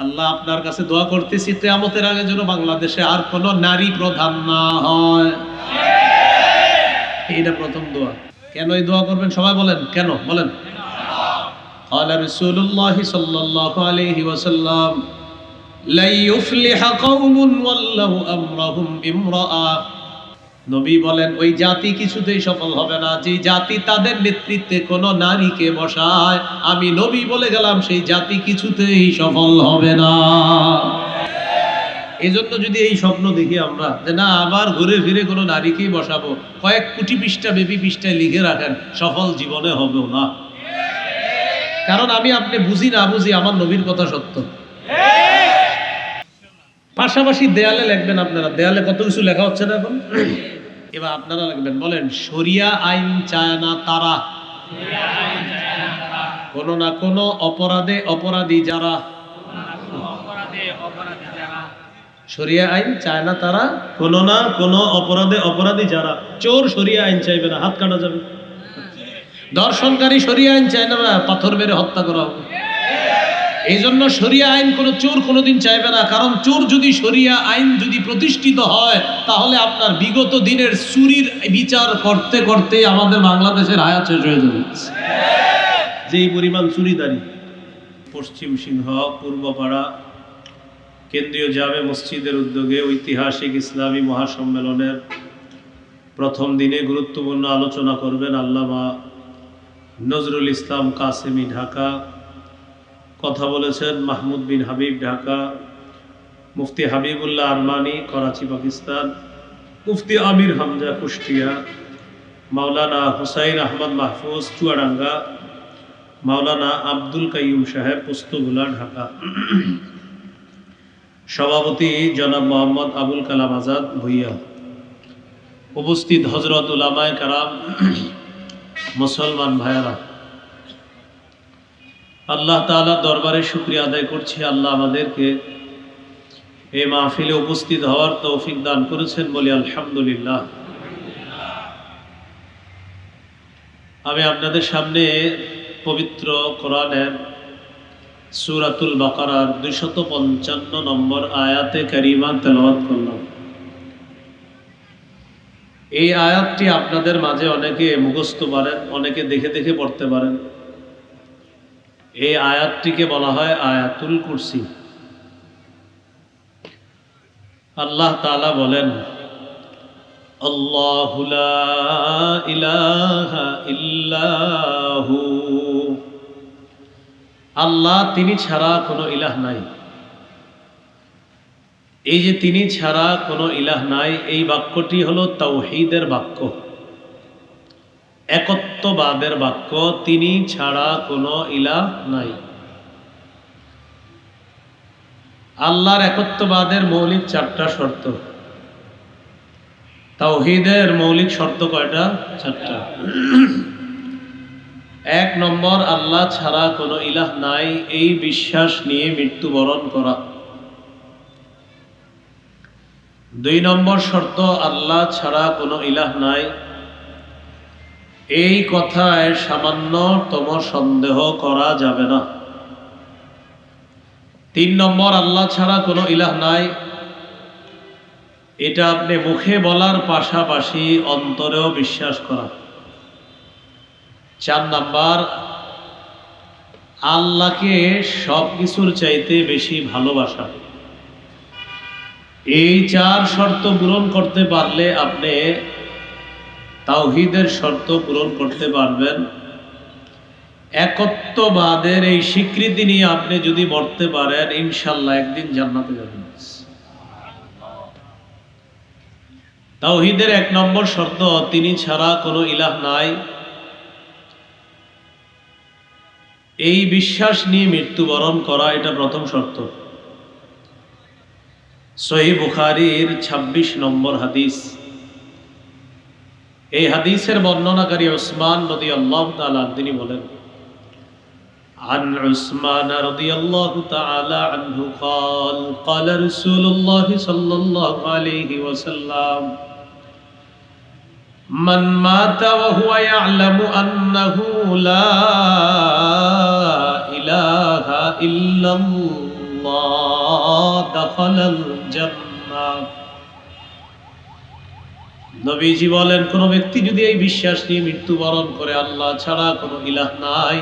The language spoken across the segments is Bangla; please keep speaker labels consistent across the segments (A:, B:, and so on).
A: আল্লাহ আপনার কাছে দোয়া করতেছি কিয়ামতের আগে যেন বাংলাদেশে আর কোনো নারী প্রধান না হয়। এইটা প্রথম দোয়া। কেন এই দোয়া করবেন সবাই বলেন, কেন বলেন? قال رسول الله صلى الله عليه وسلم لا يفلح قوم ولوا امرهم امرأة। নবী বলেন ওই জাতি কিছুতেই সফল হবে না যে জাতি তাদের নেতৃত্বে কোনো নারীকে বসায়। আমি নবী বলে গেলাম সেই জাতি কিছুতেই সফল হবে না। এজন্য যদি এই স্বপ্ন দেখি আমরা যে না আবার ঘুরে ফিরে কোনো নারীকেই বসাবো, কয়েক কোটি পৃষ্ঠা বেবি পৃষ্ঠায় লিখে রাখেন, সফল জীবনে হবেও না। কারণ আমি আপনি বুঝি না বুঝি আমার নবীর কথা সত্য। পাশাপাশি দেয়ালে লিখবেন আপনারা, দেয়ালে কত কিছু লেখা হচ্ছে না এখন। এবার আপনারা লিখবেন, বলেন শরিয়া আইন চায় না তারা কোনো না কোনো অপরাধে অপরাধী যারা। শরিয়া আইন চায় না তারা কোনো না কোনো অপরাধে অপরাধী যারা। চোর শরিয়া আইন চাইবে না, হাত কাটা যাবে। দর্শনকারী শরিয়া আইন চায় না, পাথর মেরে হত্যা করা হবে। এই জন্য শরিয়া আইন কোন চোর কোনোদিন চাইবে না। কারণ চোর যদি শরিয়া আইন যদি প্রতিষ্ঠিত হয় তাহলে আপনার বিগত দিনের চুরির বিচার করতে করতে আমাদের বাংলাদেশের হায়াত শেষ হয়ে যাবে। যেই পরিমাণ চুরিদারি। পশ্চিম সিংহ পূর্বপাড়া কেন্দ্রীয় জামে মসজিদের উদ্যোগে ঐতিহাসিক ইসলামী মহাসম্মেলনের প্রথম দিনে গুরুত্বপূর্ণ আলোচনা করবেন আল্লামা নজরুল ইসলাম কাসেমি ঢাকা। কথা বলেছেন মাহমুদ বিন হাবিব ঢাকা, মুফতি হাবিবুল্লাহ আরমানি করাচি পাকিস্তান, মুফতি আমির হামজা কুষ্টিয়া, মাওলানা হুসাইন আহমদ মাহফুজ চুয়াডাঙ্গা, মাওলানা আব্দুল কাইয়ুম সাহেব পোস্তগোলা ঢাকা। সভাপতি জনাব মোহাম্মদ আবুল কালাম আজাদ ভুইয়া। উপস্থিত হযরত উলামায়ে কেরাম, মুসলমান ভাইয়েরা, আল্লাহ তাআলা দরবারে শুকরিয়া আদায় করছি। আল্লাহ আমাদেরকে এই মাহফিলে উপস্থিত হওয়ার তৌফিক দান করেছেন, বলি আলহামদুলিল্লাহ। আমি আপনাদের সামনে পবিত্র কোরআনের সূরাতুল বাকারার 255 নম্বর আয়াতে কারিমা তেলাওয়াত করলাম। এই আয়াতটি আপনাদের মাঝে অনেকে মুখস্থ পারেন, অনেকে দেখে দেখে পড়তে পারেন। এই আয়াতটিকে বলা হয় আয়াতুল কুরসি। আল্লাহ তাআলা বলেন, আল্লাহু লা ইলাহা ইল্লাহু, আল্লাহ তিনি ছাড়া কোনো ইলাহ নাই। এই যে তিনি ছাড়া কোনো ইলাহ নাই, এই বাক্যটি হলো তাওহীদের বাক্য, একত্ববাদের বাক্য। তিনি ছাড়া কোনো ইলাহ নাই। আল্লাহর একত্ববাদের মৌলিক 4টা শর্ত। তাওহীদের মৌলিক শর্ত কয়টা? 4টা। 1 নম্বর, আল্লাহ ছাড়া কোনো ইলাহ নাই এই বিশ্বাস নিয়ে মৃত্যুবরণ করা। 2 নম্বর শর্ত, আল্লাহ ছাড়া কোনো ইলাহ নাই এই কথায় সামান্যতম সন্দেহ করা যাবে না। 3 নম্বর, আল্লাহ ছাড়া কোনো ইলাহ নাই এটা আপনি মুখে বলার পাশাপাশি অন্তরেও বিশ্বাস করা। 4 নম্বর, আল্লাহকে সব কিছুর চাইতে বেশি ভালোবাসা। এই 4 শর্ত পূরণ করতে পারলে আপনি তাওহীদের শর্ত পূরণ করতে পারবেন। একত্ববাদের এই স্বীকৃতি নিয়ে আপনি যদি মরতে পারেন, ইনশাআল্লাহ একদিন জান্নাতে যাবেন। তাওহীদের 1 নম্বর শর্ত, তিনি ছাড়া কোনো ইলাহ নাই এই বিশ্বাস নিয়ে মৃত্যুবরণ করা, এটা প্রথম শর্ত। সহিহ বুখারীর 26 নম্বর হাদিস। এই হাদিসের বর্ণনাকারী উসমান রাদিয়াল্লাহু তাআলা তিনি বলেন, عن عثمان رضي الله تعالى عنه قال قال رسول الله صلى الله عليه وسلم من مات وهو يعلم أنه لا إله إلا الله ইল্লাল্লাহ দাখালাল জান্নাহ। নবীজি বলেন, কোন ব্যক্তি যদি এই বিশ্বাস নিয়ে মৃত্যুবরণ করে আল্লাহ ছাড়া কোনো ইলাহ নাই,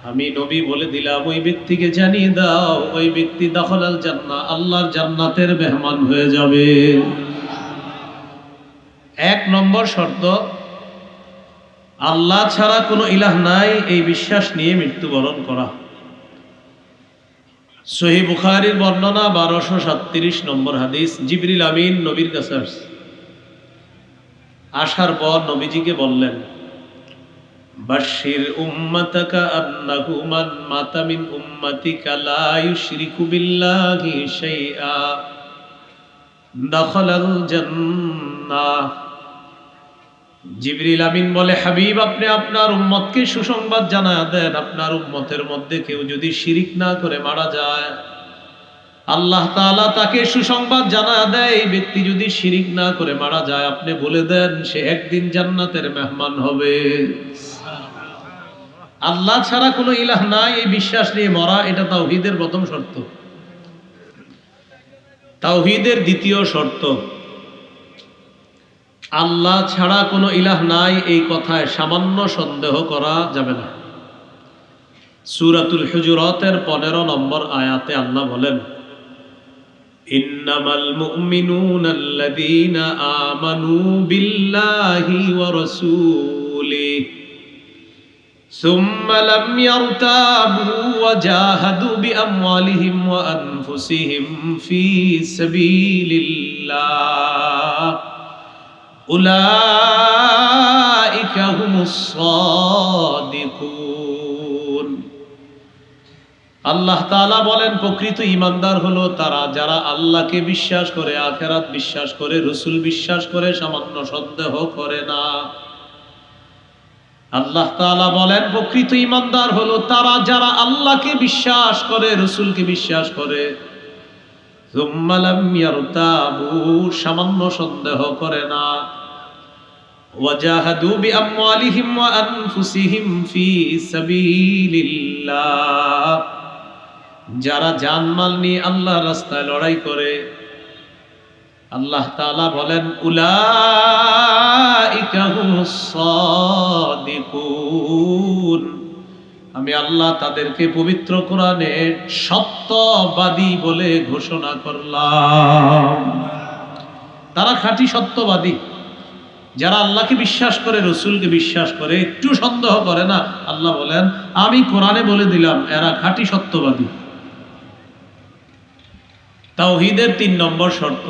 A: আমি নবী বলে দিলাম ওই ব্যক্তিকে জানিয়ে দাও ওই ব্যক্তি দাখালাল জান্নাহ, আল্লাহর জান্নাতের মেহমান হয়ে যাবে। এক নম্বর শর্ত, আল্লাহ ছাড়া কোনো ইলাহ নাই এই বিশ্বাস নিয়ে মৃত্যুবরণ করা। সহিহ বুখারীর বর্ণনা 1237 নম্বর হাদিস। জিবরিল আমিন নবীর কাছে আসার পর নবীজিকে বললেন, বাশশির উম্মাতাকা আন্নাহু মান মাতা মিন উম্মাতিকা লা ইউশরিকু বিল্লাহি শাইআ দাখালাল জান্নাহ। জিবরিল আমিন বলে, হাবিব আপনি আপনার উম্মতকে সুসংবাদ জানায়া দেন, আপনার উম্মতের মধ্যে কেউ যদি শিরিক না করে মারা যায়, আল্লাহ তাআলা তাকে সুসংবাদ জানায়া দেয় এই ব্যক্তি যদি শিরিক না করে মারা যায়, আপনি বলে দেন সে একদিন জান্নাতের মেহমান হবে। আল্লাহ ছাড়া কোনো ইলাহ নাই এই বিশ্বাস নিয়ে মরা, এটা তাওহীদের প্রথম শর্ত। তাওহীদের দ্বিতীয় শর্ত, আল্লাহ ছাড়া কোনো ইলাহ নাই এই কথায় সামান্য সন্দেহ করা যাবে না। সূরাতুল হুজুরাতের 15 নম্বর আয়াতে আল্লাহ বলেন, ইন্নামাল মুমিনুনা আল্লাযীনা আমানু বিল্লাহি ওয়া রাসূলিহি সুম্মা লাম ইয়ারতাবু ওয়া জাহাদু বিআমওয়ালিহিম ওয়া আনফুসিহিম ফী সাবিলিল্লাহ উলাইকা হুমুস সাদিকুন। আল্লাহ তাআলা বলেন, প্রকৃত ঈমানদার হলো তারা যারা আল্লাহকে বিশ্বাস করে, আখিরাত বিশ্বাস করে, রাসূল বিশ্বাস করে, সামান্য সন্দেহ করে না। আল্লাহ তাআলা বলেন, প্রকৃত ঈমানদার হলো তারা যারা আল্লাহকে বিশ্বাস করে, রাসূলকে বিশ্বাস করে, সুম্মা লাম ইয়ারতাবু সামান্য সন্দেহ করে না, ওয়াজাহাদু বিআমওয়ালিহিম ওয়া আনফুসিহিম ফী সাবিলিল্লাহ, যারা জানমাল নিয়ে আল্লাহর রাস্তায় লড়াই করে, আল্লাহ তাআলা বলেন উলাইকা হুমুস সাদিকুন, আমি আল্লাহ তাদেরকে পবিত্র কোরআনে সত্যবাদী বলে ঘোষণা করলাম। তারা খাঁটি সত্যবাদী, যারা আল্লাহকে বিশ্বাস করে, রাসূলকে বিশ্বাস করে, একটু সন্দেহ করে না। আল্লাহ বলেন আমি কোরআনে বলে দিলাম এরা খাঁটি সত্যবাদী। তাওহীদের 3 নম্বর শর্ত,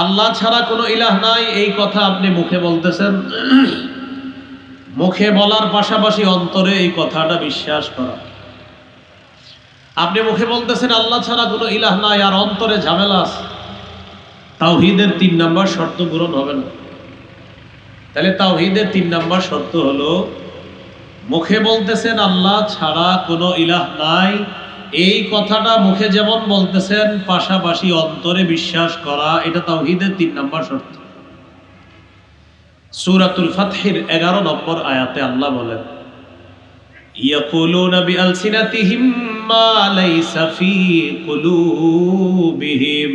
A: আল্লাহ ছাড়া কোনো ইলাহ নাই এই কথা আপনি মুখে বলতেছেন, মুখে বলার পাশাপাশি অন্তরে এই কথাটা বিশ্বাস করা। আপনি মুখে বলতেছেন আল্লাহ ছাড়া কোনো ইলাহ নাই আর অন্তরে ঝামেলা আছে, তাওহীদের 3 নম্বর শর্ত পূরণ হবে না। তাহলে তাওহীদের 3 নম্বর শর্ত হলো, মুখে বলতেছেন আল্লাহ ছাড়া কোনো ইলাহ নাই এই কথাটা মুখে যেমন বলতেছেন পাশাপাশি অন্তরে বিশ্বাস করা, এটা তাওহীদের 3 নম্বর শর্ত। সূরাতুল ফাতহের 11 নম্বর আয়াতে আল্লাহ বলেন, ইয়াকুলুনা বিআলসিনাতিহিম মা লাইসা ফী কুলুবিহিম,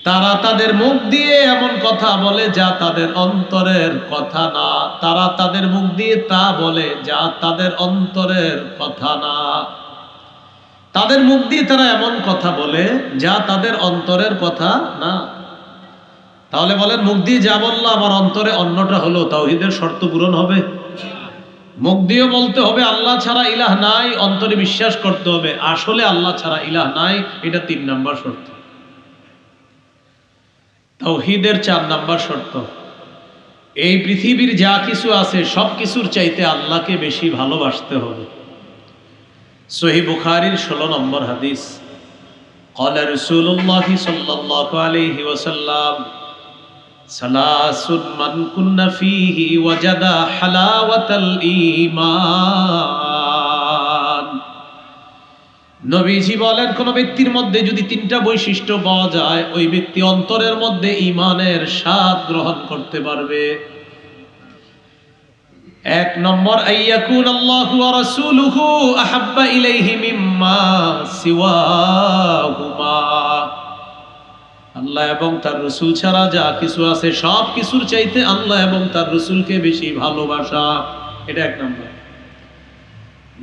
A: তারা তাদের মুখ দিয়ে এমন কথা বলে যা তাদের অন্তরের কথা না। তারা তাদের মুখ দিয়ে তা বলে যা তাদের অন্তরের কথা না। তাদের মুখ দিয়ে তারা এমন কথা বলে যা তাদের অন্তরের কথা না। তাহলে বলেন, মুখ দিয়ে যা বললো আমার অন্তরে অন্যটা হলো, তাওহীদের শর্ত পূরণ হবে? মুখ দিয়ে বলতে হবে আল্লাহ ছাড়া ইলাহ নাই, অন্তরে বিশ্বাস করতে হবে আসলে আল্লাহ ছাড়া ইলাহ নাই, এটা 3 নম্বর শর্ত। তাওহীদের 4 নম্বর শর্ত, এই পৃথিবীর যা কিছু আছে সব কিছুর চাইতে আল্লাহকে বেশি ভালোবাসতে হবে। সহিহ বুখারীর 16 নম্বর হাদিস, ক্বালা রাসূলুল্লাহ সাল্লাল্লাহু আলাইহি ওয়াসাল্লাম সালাসুন মান কুন্না ফীহি ওয়াজাদা হালাওয়াতাল ঈমান। নবীজি বলেন, কোন ব্যক্তির মধ্যে যদি 3টা বৈশিষ্ট্য পাওয়া যায় ওই ব্যক্তি অন্তরের মধ্যে ঈমানের স্বাদ গ্রহণ করতে পারবে। এক নম্বর, আইয়াকুন আল্লাহু ওয়া রাসূলুহু আহাব্বা ইলাইহি মিম্মা সিওয়াহুমা, আল্লাহ এবং তার রাসূল ছাড়া যা কিছু আছে সব কিছুর চাইতে আল্লাহ এবং তার রাসূলকে বেশি ভালোবাসা। এটা এক নম্বর।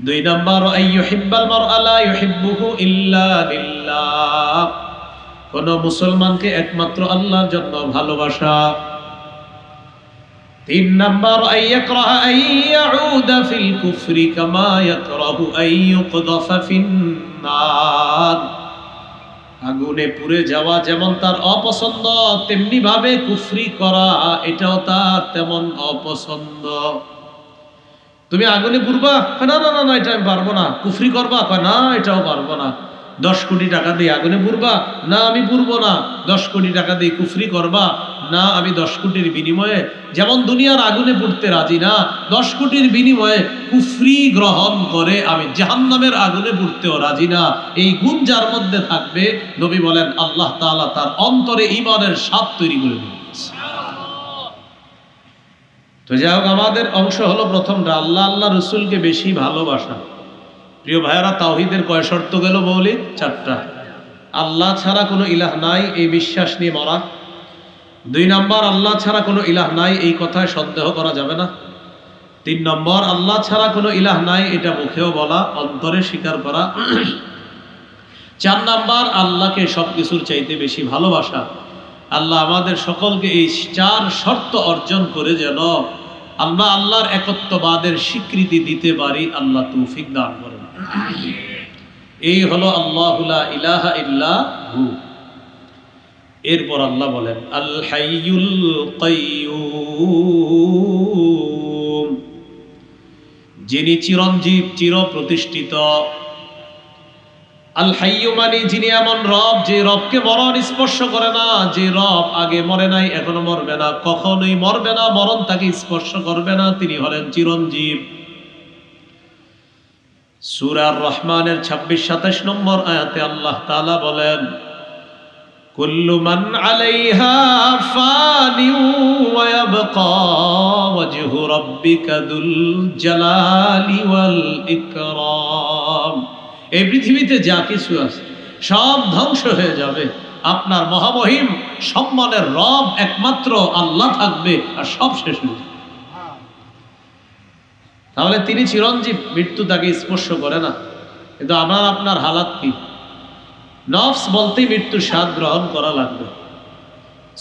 A: দুই নম্বর, আইয়ুহিব্বাল মারআ লা ইউহিব্বুহু ইল্লা লিল্লাহ, কোন মুসলমানকে একমাত্র আল্লাহর জন্য ভালোবাসা। তিন নম্বর, আইয়াকরাহা আইয়াউদা ফিল কুফরি কামা ইয়াকরাহু আইয়ুকযাফা ফিন্নার, আগুনে পুড়ে যাওয়া যেমন তার অপছন্দ তেমনি ভাবে কুফরি করা এটাও তার তেমন অপছন্দ। তুমি আগুনে পুড়বা, না না না না এটা আমি পারবো না। কুফরি করবা, না এটাও পারবো না। 10 কোটি টাকা দিয়ে আগুনে পুড়বা, না আমি পুড়বো না। 10 কোটি টাকা দিয়ে কুফরি করবা, না আমি 10 কোটির বিনিময়ে, যেমন দুনিয়ার আগুনে পুড়তে রাজি না, 10 কোটির বিনিময়ে কুফরি গ্রহণ করে আমি জাহান্নামের আগুনে পুড়তেও রাজি না। এই গুণ যার মধ্যে থাকবে, নবী বলেন আল্লাহ তাআলা তার অন্তরে ঈমানের স্বাদ তৈরি করে দিবেন। তো যাই হোক, আমাদের অংশ হলো প্রথমটা, আল্লাহ আল্লাহ রসুলকে বেশি ভালোবাসা। প্রিয় ভাইয়ারা, তাওহীদের কয় শর্ত গেল মৌলিক? 4টা। আল্লাহ ছাড়া কোনো ইলাহ নাই এই বিশ্বাস নিয়ে মরা। 2 নম্বর, আল্লাহ ছাড়া কোনো ইলাহ নাই এই কথায় সন্দেহ করা যাবে না। 3 নম্বর, আল্লাহ ছাড়া কোনো ইলাহ নাই এটা মুখেও বলা, অন্তরে স্বীকার করা। 4 নম্বর, আল্লাহকে সবকিছুর চাইতে বেশি ভালোবাসা। আল্লাহ আমাদের সকলকে এই 4 শর্ত অর্জন করে যেন আমরা আল্লাহর একত্ববাদের স্বীকৃতি দিতে পারি, আল্লাহ তৌফিক দান করেন। এই হলো আল্লাহু লা ইলাহা ইল্লা হু। এরপর আল্লাহ বলেন আল হাইয়ুল কাইয়্যুম, যিনি চিরঞ্জীব, চির প্রতিষ্ঠিত। আল হাইয়্যু মানে যিনি এমন রব যে রবকে মরণ স্পর্শ করে না, যে রব আগে মরে নাই এখনো মরবে না, কখনোই মরবে না, মরণ তাকে স্পর্শ করবে না, তিনি হলেন চিরঞ্জীব। সূরা আর-রহমানের 26-27 নম্বর আয়াতে আল্লাহ তাআলা বলেন কুল্লু মান আলাইহা ফানিউ ওয়া ইয়াবকা ওয়াজহু রাব্বিকা যুল জালালি ওয়াল ইকরাম। এই পৃথিবীতে যা কিছু আছে সব ধ্বংস হয়ে যাবে, আপনার মহামহিম সম্মানের রব একমাত্র আল্লাহ থাকবে, আর সব শেষ হয়ে যাবে। তাহলে তিনি চিরঞ্জীব, মৃত্যু তাকে স্পর্শ করে না। কিন্তু আমার আপনার হালাত কি? নফস বলতেই মৃত্যুর স্বাদ গ্রহণ করা লাগবে।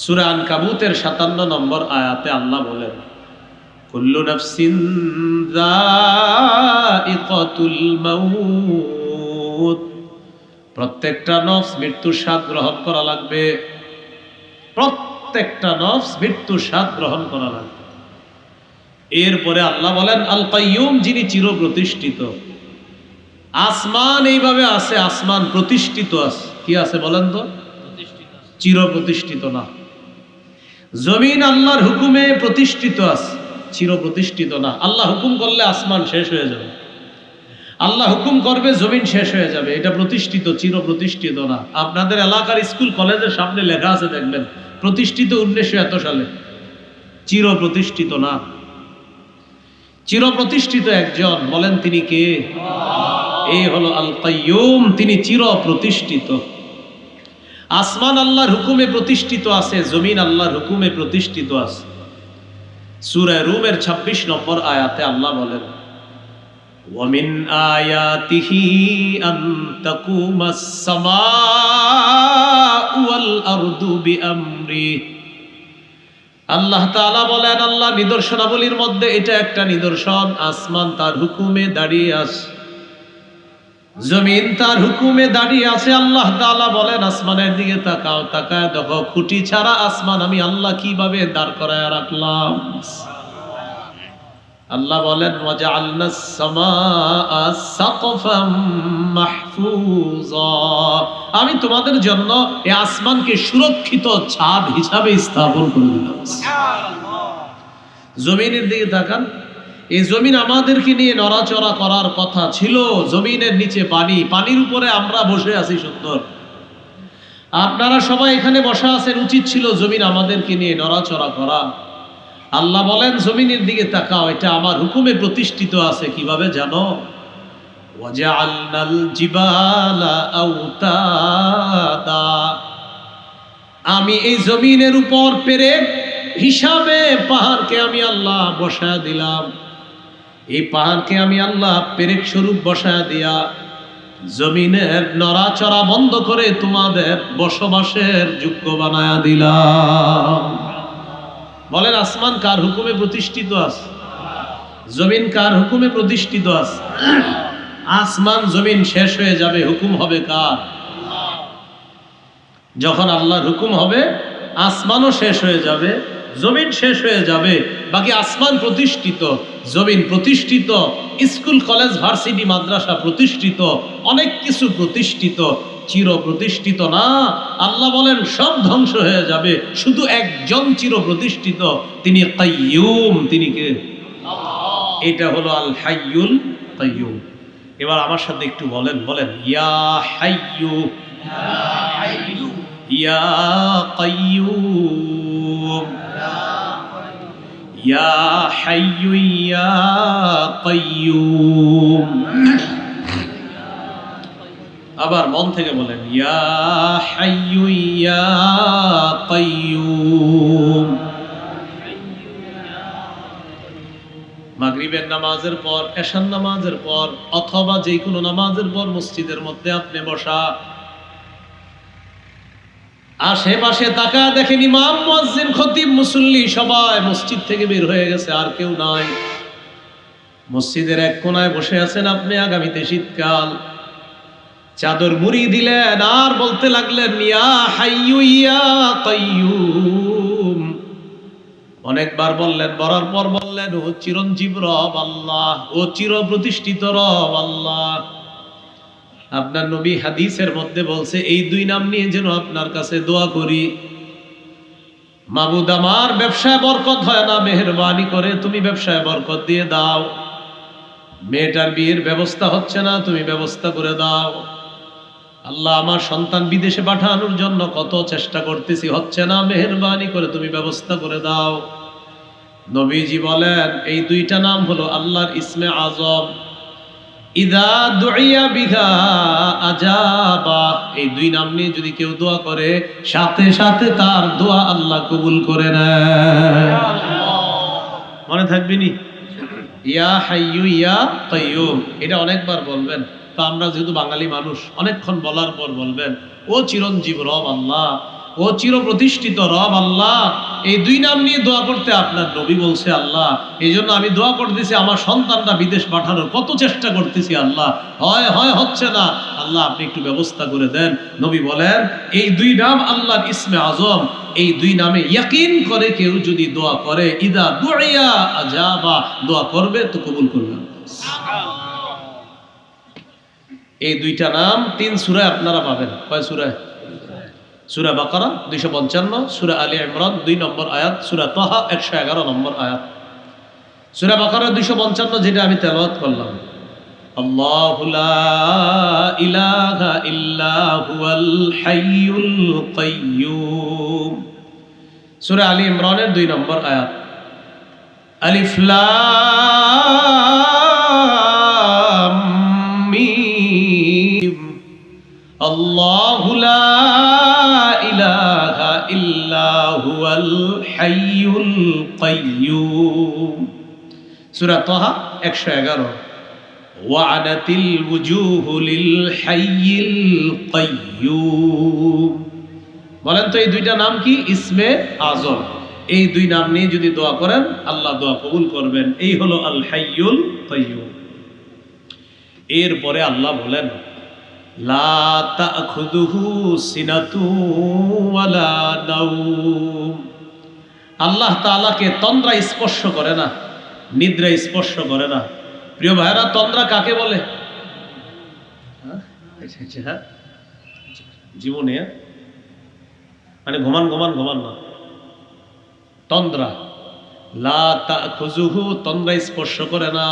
A: সূরা আনকাবুতের 57 নম্বর আয়াতে আল্লাহ বলেন কুল্লু নাফসিন যায়িকাতুল মাউত, প্রত্যেকটা নফস মৃত্যুর স্বাদ গ্রহণ করা লাগবে। প্রত্যেকটা নফস মৃত্যুর স্বাদ গ্রহণ করা লাগবে। এরপরে আল্লাহ বলেন আল কাইয়্যুম, যিনি চির প্রতিষ্ঠিত। আসমান এইভাবে আছে, আসমান প্রতিষ্ঠিত আছে। কি আছে বলেন তো? চির প্রতিষ্ঠিত না। জমিন আল্লাহর হুকুমে প্রতিষ্ঠিত আছে, চির প্রতিষ্ঠিত না। আল্লাহ হুকুম করলে আসমান শেষ হয়ে যাবে, আল্লাহ হুকুম করবে জমিন শেষ হয়ে যাবে। এটা প্রতিষ্ঠিত, চির প্রতিষ্ঠিত না। আপনাদের এলাকার স্কুল কলেজের সামনে লেখা আছে দেখবেন প্রতিষ্ঠিত 1900 এত সালে, চির প্রতিষ্ঠিত না। চির প্রতিষ্ঠিত একজন, বলেন তিনি কে? এই হলো আল কাইয়্যুম, তিনি চির প্রতিষ্ঠিত। আসমান আল্লাহর হুকুমে প্রতিষ্ঠিত আছে, জমিন আল্লাহর হুকুমে প্রতিষ্ঠিত আছে। সূরা রুমের 26 নম্বর আয়াতে আল্লাহ বলেন ওয়ামিন আয়াতিহি আন তাকুমাস সামাউ ওয়াল আরদু বিআমরি। আল্লাহ তাআলা বলেন আল্লাহ নিদর্শনাবলীর মধ্যে এটা একটা নিদর্শন, আসমান তার হুকুমে দাঁড়িয়ে আছে, জমিন তার হুকুমে দাঁড়িয়ে আছে। আল্লাহ তাআলা বলেন আসমানের দিকে তাকাও, তাকায় দেখো খুঁটি ছাড়া আসমান আমি আল্লাহ কিভাবে দাঁড় করায় রাখলাম। আল্লাহ বলেন ওয়াজআলনাস সামাআ সাকফাম মাহফুজা, আমি তোমাদের জন্য এই আসমানকে সুরক্ষিত ছাদ হিসাবে স্থাপন করে দিলাম। জমিনের দিকে তাকান, এই জমিন আমাদেরকে নিয়ে নড়াচড়া করার কথা ছিল। জমিনের নিচে পানি, পানির উপরে আমরা বসে আছি সুন্দর। আপনারা সবাই এখানে বসা আছেন, উচিত ছিল জমিন আমাদেরকে নিয়ে নড়াচড়া করা। আল্লাহ বলেন জমিনের দিকে তাকাও, এটা আমার হুকুমে প্রতিষ্ঠিত আছে। কিভাবে জানো? ওয়াজআলনাল জিবালা আওতাদা, আমি এই জমিনের উপর পেরেক হিসাবে পাহাড়কে আমি আল্লাহ বসায় দিলাম। এই পাহাড়কে আমি আল্লাহ পেরেক স্বরূপ বসায় দিয়া জমিনের নড়াচড়া বন্ধ করে তোমাদের বসবাসের যোগ্য বানায়া দিলাম। বলেন আসমান কার হুকুমে প্রতিষ্ঠিত আছে? জমিন কার হুকুমে প্রতিষ্ঠিত আছে? আসমান জমিন শেষ হয়ে যাবে, হুকুম হবে কার? যখন আল্লাহর হুকুম হবে আসমানও শেষ হয়ে যাবে, জমিন শেষ হয়ে যাবে, বাকি আসমান প্রতিষ্ঠিত, জমিন প্রতিষ্ঠিত, স্কুল কলেজ ভার্সিটি মাদ্রাসা প্রতিষ্ঠিত, অনেক কিছু প্রতিষ্ঠিত, চির প্রতিষ্ঠিত না। আল্লাহ বলেন সব ধ্বংস হয়ে যাবে, শুধু একজন চির প্রতিষ্ঠিত, তিনি কাইয়ুম। তিনি কে? এটা হলো আল হাইয়ুল কাইয়ুম। এবার আমার সাথে একটু বলেন, বলেন ইয়া হাইয়ু ইয়া কাইয়ুম, ইয়া হাইয়ু ইয়া কাইয়ুম। আবার মন থেকে বলেন ইয়া হাইয়ু ইয়া কাইয়ুম। মাগরিবের নামাজের পর, এশার নামাজের পর, অথবা যে কোনো নামাজের পর মসজিদের মধ্যে আপনি বসা, আশেপাশে তাকা দেখেন ইমাম, মুয়াজ্জিন, খতিব, মুসল্লি সবাই মসজিদ থেকে বের হয়ে গেছে, আর কেউ নাই। মসজিদের এক কোনায় বসে আছেন আপনি। আগামীতে শীতকাল, চাদর মুড়ি দিলেন আর বলতে লাগলেন ইয়া হাইয়ু ইয়া কাইয়ুম। অনেকবার বললেন, বলার পর বললেন ও চিরঞ্জীব রব আল্লাহ, ও চির প্রতিষ্ঠিত রব আল্লাহ। আপনার নবী হাদিসের মধ্যে বলছে এই দুই নাম নিয়ে যেন আপনার কাছে দোয়া করি। মাবুদ আমার ব্যবসায় বরকত হয় না, মেহেরবানি করে তুমি ব্যবসায় বরকত দিয়ে দাও। মেয়েটার বিয়ের ব্যবস্থা হচ্ছে না, তুমি ব্যবস্থা করে দাও। আল্লাহ আমার সন্তান বিদেশে পাঠানোর জন্য কত চেষ্টা করতেছি, হচ্ছে না, মেহেরবানি করে তুমি ব্যবস্থা করে দাও। নবীজি বলেন এই দুইটা নাম হলো আল্লাহর ইসমে আজম। ইদা দুইয়া বিহা আজাবা, এই দুই নাম নিয়ে যদি কেউ দোয়া করে সাথে সাথে তার দোয়া আল্লাহ কবুল করে নেয়। মনে থাকবে নি? ইয়া হাইয়ু ইয়া কাইয়ুম, এটা অনেকবার বলবেন। তো আমরা যেহেতু বাঙালি মানুষ, অনেকক্ষণ বলার পর বলবেন ও চিরঞ্জীব রব আল্লাহ, ও চির প্রতিষ্ঠিত রব আল্লাহ। এই দুই নাম নিয়ে দোয়া করতে আপনার নবী বলছে আল্লাহ, এই জন্য আমি দোয়া করতেছি আমার সন্তানটা বিদেশ পাঠানোর কত চেষ্টা করতেছি আল্লাহ, হয় হচ্ছে না, আল্লাহ আপনি একটু ব্যবস্থা করে দেন। নবী বলেন এই দুই নাম আল্লাহর ইসমে আজম, এই দুই নামে ইয়াকিন করে কেউ যদি দোয়া করে ইদা দুইয়া আজাবা, দোয়া করবে তো কবুল করবেন। এই দুইটা নাম 3 সূরায় আপনারা পাবেন। কয় সূরায়? সূরা বাকারা 255, সূরা আলী ইমরান 2 নম্বর আয়াত, সূরা তাহা 111 নম্বর আয়াত। সূরা বাকারা 255 যেটা আমি তেলাওয়াত করলাম, আল্লাহু লা ইলাহা ইল্লা হুয়াল হাইয়ুল কাইয়্যুম। সূরা আলী ইমরানের 2 নম্বর আয়াত, আলিফ লাম মিম, আল্লাহু লা ইলাহা ইল্লা হুয়াল হাইয়ুল কাইয়্যুম। সূরা তাহা 111, ওয়া'নাতিল ওয়ুজুহু লিল হাইয়িল কাইয়্যুম। বলেন তো এই দুইটা নাম কি? ইসমে আজম। এই দুই নাম নিয়ে যদি দোয়া করেন আল্লাহ দোয়া কবুল করবেন। এই হলো আল হাইয়ুল কাইয়্যুম। এরপরে আল্লাহ বলেন লা তাখুযুহু সিনাতু ওয়ালা নাওম। আল্লাহ তাআলাকে তন্দ্রা স্পর্শ করে না, নিদ্রা স্পর্শ করে না। প্রিয় ভাইরা, তন্দ্রা কাকে বলে? হ্যাঁ, জীবনে মানে ঘুমান না, তন্দ্রা। লা তাখুযুহু, তন্দ্রা স্পর্শ করে না,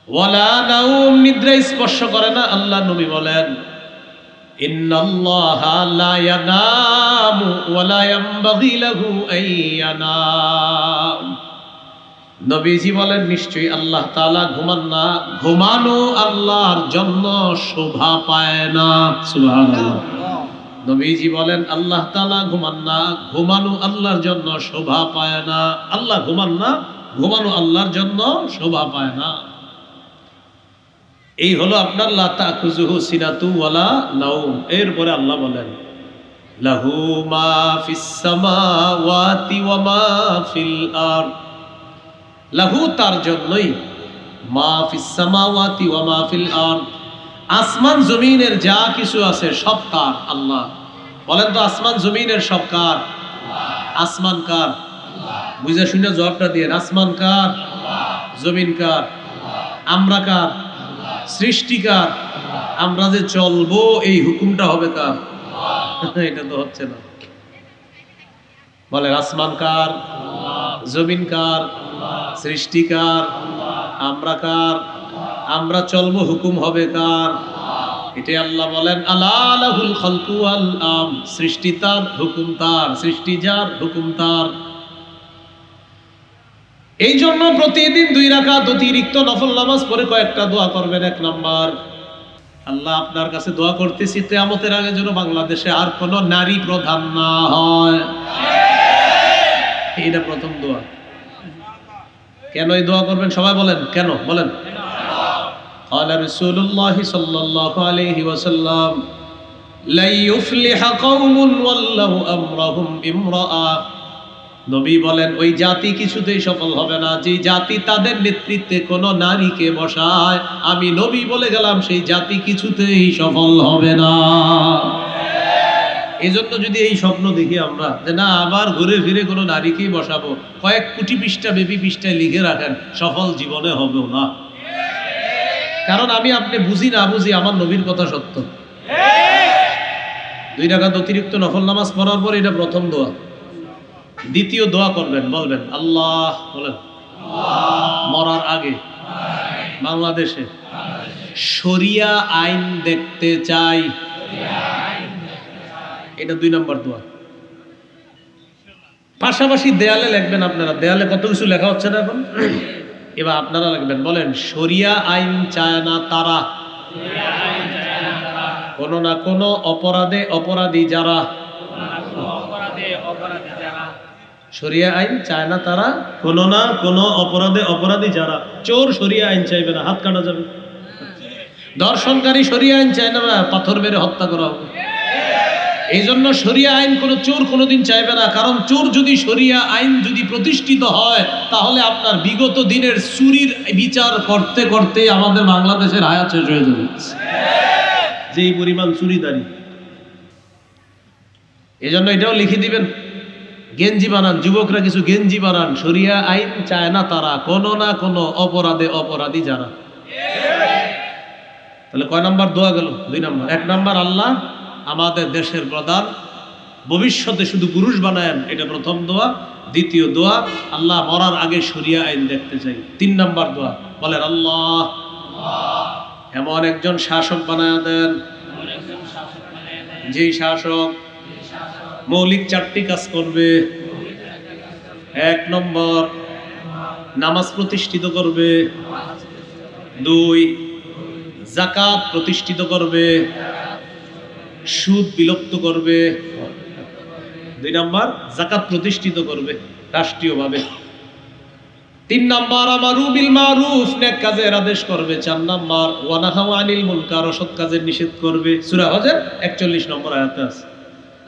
A: ওয়ালা নাওম, নিদ্রা স্পর্শ করে না। আল্লাহ নবী বলেন ইন্নাল্লাহা লা ইয়ানামু ওয়া লা ইয়ানবাগি লাহু আন ইয়ানাম। নবীজি বলেন নিশ্চয়ই আল্লাহ তাআলা ঘুমান না, ঘুমানো আল্লাহর জন্য শোভা পায় না। সুবহানাল্লাহ। নবীজি বলেন আল্লাহ তাআলা ঘুমান না, ঘুমানো আল্লাহর জন্য শোভা পায় না। আল্লাহ ঘুমান না, ঘুমানো আল্লাহর জন্য শোভা পায় না। এই হলো আপনার লা তাখুযুহু সিনাতু ওয়ালা নাওম। এরপরে আল্লাহ বলেন লাহু মা ফিস সামাওয়াতি ওয়া মা ফিল আরদ। লাহু তার জন্যই, মা ফিস সামাওয়াতি ওয়া মা ফিল আরদ, আসমান জমিনের যা কিছু আছে সব কার? আল্লাহ। বলেন তো আসমান জমিনের সব কার? আসমান কার? বুঝে শুনে জবাবটা দিয়ে। আসমান কার? জমিন কার? আমরা কার? সৃষ্টিকার। আমরা যে চলবো এই হুকুমটা হবে কার? এটা তো হচ্ছে না। বলে আসমান কার? জমিন কার? সৃষ্টিকার। আমরা কার? আমরা চলবো হুকুম হবে কার? এটাই আল্লাহ বলেন আলা লাহুল খালকু ওয়াল আমর। সৃষ্টি তার, হুকুম তার। সৃষ্টি যার, হুকুম তার। এই জন্য প্রতিদিন 2 রাকাত অতিরিক্ত নফল নামাজ পড়ে কয়েকটা দোয়া করবেন। 1 নাম্বার, আল্লাহ আপনার কাছে দোয়া করতেছি কিয়ামতের আগে যেন বাংলাদেশে আর কোনো নারী প্রধান না হয়। এটা প্রথম দোয়া। কেন এই দোয়া করবেন সবাই বলেন কেন? বলেন। قال رسول الله صلى الله عليه وسلم لا يفلح قوم ولوا امرهم امرأة। নবী বলেন ওই জাতি কিছুতেই সফল হবে না যে জাতি তাদের নেতৃত্বে কোনো নারীকে বসায়। আমি নবী বলে গেলাম সেই জাতি কিছুতেই সফল হবে না। এজন্য যদি এই স্বপ্ন দেখি আমরা যে না আবার ঘুরে ফিরে কোনো নারীকেই বসাবো, কয়েক কোটি পৃষ্ঠা বেবি পৃষ্ঠায় লিখে রাখেন, সফল জীবনে হবেও না। কারণ আমি আপনি বুঝি না বুঝি আমার নবীর কথা সত্য। 2 রাকাত অতিরিক্ত নফল নামাজ পড়ার পর এটা প্রথম দোয়া। দ্বিতীয় দোয়া করবেন, বলবেন আল্লাহ, বলেন মরার আগে বাংলাদেশে শরিয়া আইন দেখতে চাই। এটা 2 নম্বর দোয়া। পাশাপাশি দেয়ালে লিখবেন আপনারা। দেয়ালে কত কিছু লেখা হচ্ছে না এখন, এবার আপনারা লিখবেন, বলেন শরিয়া আইন চায় না তারা, কোনো না কোনো অপরাধে অপরাধী যারা। শরিয়া আইন চায় না তারা, কোনো না কোনো অপরাধে অপরাধী যারা। চোর শরিয়া আইন চাইবে না, হাত কাটা যাবে। দর্শনকারী শরিয়া আইন চায় না, পাথর মেরে হত্যা করা হবে। এই জন্য শরিয়া আইন কোনো চোর কোনোদিন চাইবে না। কারণ চোর যদি শরিয়া আইন যদি প্রতিষ্ঠিত হয় তাহলে আপনার বিগত দিনের চুরির বিচার করতে করতে আমাদের বাংলাদেশের হায়াত শেষ হয়ে যাবে, যেই পরিমাণ চুরিদারি। এই জন্য এটাও লিখে দিবেন, গেঞ্জি বানান, যুবকরা কিছু গেঞ্জি বানান, শরিয়া আইন চায় না তারা, কোনো না কোনো অপরাধে অপরাধী যারা। তাহলে কয় নাম্বার দোয়া গেল? 2 নাম্বার। 1 নাম্বার আল্লাহ আমাদের দেশের প্রধান ভবিষ্যতে শুধু পুরুষ বানায়েন, এটা প্রথম দোয়া। দ্বিতীয় দোয়া আল্লাহ মরার আগে শরিয়া আইন দেখতে চাই। 3 নাম্বার দোয়া, বলেন আল্লাহ এমন একজন শাসক বানায় দেন, যেই শাসক মৌলিক 4টি কাজ করবে। 1 নম্বর নামাজ প্রতিষ্ঠিত করবে, 2 যাকাত প্রতিষ্ঠিত করবে, সুদ বিলুপ্ত করবে। 2 নাম্বার যাকাত প্রতিষ্ঠিত করবে রাষ্ট্রীয়ভাবে। 3 নাম্বার আমারু বিল মারুফ, নেক কাজের আদেশ করবে। 4 নাম্বার ওয়া নাহাউ আনিল মুনকার, অসৎ কাজের নিষেধ করবে। সূরা হজের 41 নম্বর আয়াতে আছে।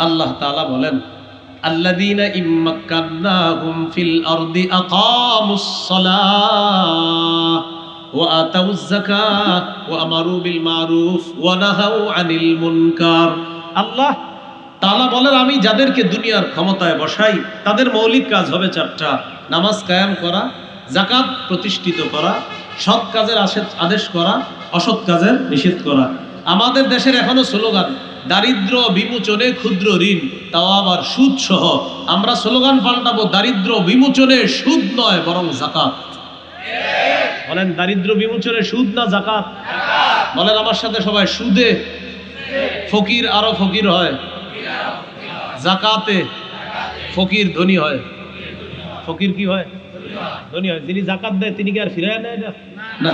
A: আল্লাহ তাআলা বলেন আল্লাযীনা ইম্মাক্কান্নাহুম ফিল আরদি আকামুস সালাহ ওয়া আতাউয যাকাত ওয়া আমারু বিল মারুফ ওয়া নাহাউ আনিল মুনকার। আল্লাহ তাআলা বলেন আমি যাদেরকে দুনিয়ার ক্ষমতায় বসাই তাদের মৌলিক কাজ হবে 4টা। নামাজ কায়েম করা, যাকাত প্রতিষ্ঠিত করা, সৎ কাজের আদেশ করা, অসৎ কাজের নিষেধ করা। আমাদের দেশের এখনো স্লোগান দারিদ্র বিমোচনে ক্ষুদ্র ঋণ, তাও আবার সুদ সহ। আমরা স্লোগান পাল্টাবো দারিদ্র বিমোচনে সুদ নয় বরং যাকাত। বলেন দারিদ্র বিমোচনে সুদ না যাকাত? বলেন আমার সাথে সবাই সুদে ফকির আরো ফকির হয়, জাকাতে ফকির ধনী হয়। ফকির কি হয়? ধনী হয়। যিনি জাকাত দেয় তিনি কি আর ফিরায় নেয় না? না,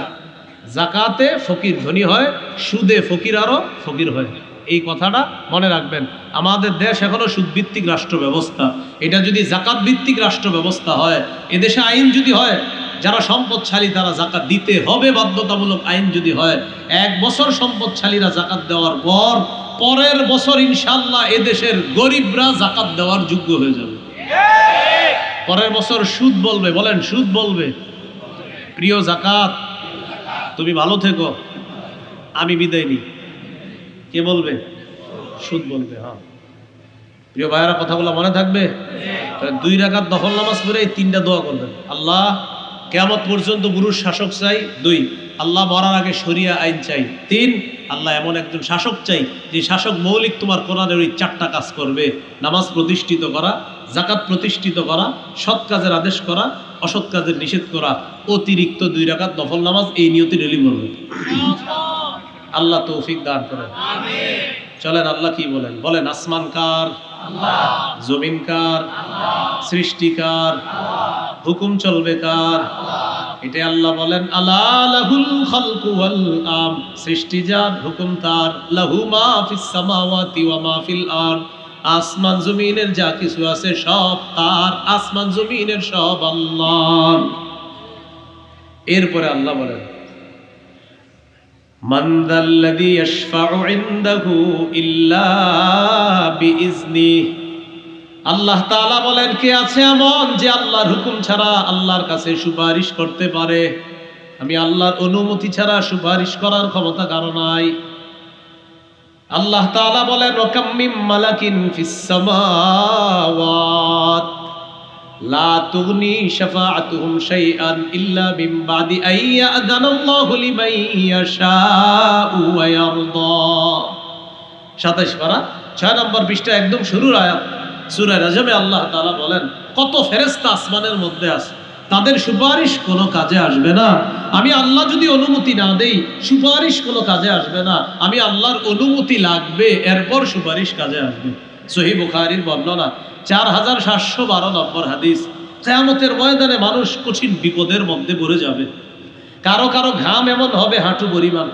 A: জাকাতে ফকির ধনী হয়, সুদে ফকির আরো ফকির হয়। এই কথাটা মনে রাখবেন। আমাদের দেশ এখনো সুদভিত্তিক রাষ্ট্র ব্যবস্থা। এটা যদি জাকাত ভিত্তিক রাষ্ট্র ব্যবস্থা হয়, এদেশে আইন যদি হয় যারা সম্পদশালী তারা জাকাত দিতে হবে বাধ্যতামূলক আইন যদি হয়, 1 বছর সম্পদশালীরা জাকাত দেওয়ার পর পরের বছর ইনশাআল্লাহ এদেশের গরিবরা জাকাত দেওয়ার যোগ্য হয়ে যাবে। পরের বছর সুদ বলবে, বলেন সুদ বলবে। প্রিয় জাকাত, তুমি ভালো থেকো, আমি বিদায় নিই। কে বলবে? সুদ বলবে। হ্যাঁ প্রিয় ভাইয়েরা, কথাগুলো মনে থাকবে। 2 রাকাত নফল নামাজ পড়ে এই 3টা দোয়া করবেন। আল্লাহ, কিয়ামত পর্যন্ত পুরুষ শাসক চাই। 2, আল্লাহ মরার আগে শরিয়া আইন চাই। 3, আল্লাহ এমন একজন শাসক চাই যে শাসক মৌলিক তোমার কোরআনের ওই 4টা কাজ করবে: নামাজ প্রতিষ্ঠিত করা, জাকাত প্রতিষ্ঠিত করা, সৎ কাজের আদেশ করা, অসৎ কাজের নিষেধ করা, অতিরিক্ত 2 রাকাত নফল নামাজ এই নিয়তে ডেলি পড়বে। আল্লাহ তৌফিক দান করেন। আমিন। চলেন আল্লাহ কি বলেন, বলেন। আসমান কার? আল্লাহ। জমিন কার? আল্লাহ। সৃষ্টি কার? আল্লাহ। হুকুম চলবে কার? আল্লাহ। এটা আল্লাহ বলেন, আলা লাহুল খালকু ওয়াল আম। সৃষ্টি যার, হুকুম তার। লাহু মা ফিস সামাওয়াতি ওয়া মা ফিল আরদ। আসমান জমিনের যা কিছু আছে সব তার। আসমান জমিনের সব আল্লাহ। এরপরে আল্লাহ বলেন, মান যাল্লাযী ইয়াশফাউ ইনদাহু ইল্লা বিইজনিহি। আল্লাহ তাআলা বলেন, কে আছে এমন যে আল্লাহর হুকুম ছাড়া আল্লাহর কাছে সুপারিশ করতে পারে? আমি আল্লাহর অনুমতি ছাড়া সুপারিশ করার ক্ষমতা কারো নাই। আল্লাহ তাআলা বলেন, ওয়া কাম মিন মালাকিন ফিস সামাওয়াত লা তুগনি শাফাআতুহুম শাইআন ইল্লা মিন বাদি আইয়াযানাল্লাহু লিমান ইয়াশাউ ওয়া ইয়ারদা। 27 পারা 6 নম্বর পৃষ্ঠা, একদম শুরুর আয়াত সূরা নাজমে আল্লাহ তাআলা বলেন, কত ফেরেশতা আসমানের মধ্যে আছে, তাদের সুপারিশ কোনো কাজে আসবে না। আমি আল্লাহ যদি অনুমতি না দেই সুপারিশ কোনো কাজে আসবে না। আমি আল্লাহর অনুমতি লাগবে, এরপর সুপারিশ কাজে আসবে। সহিহ বুখারীর বর্ণনা, 4712 নম্বর হাদিস। কিয়ামতের ময়দানে মানুষ কঠিন বিপদের মধ্যে পড়ে যাবে। কারো কারো ঘাম এমন হবে হাঁটু পরিমাণ,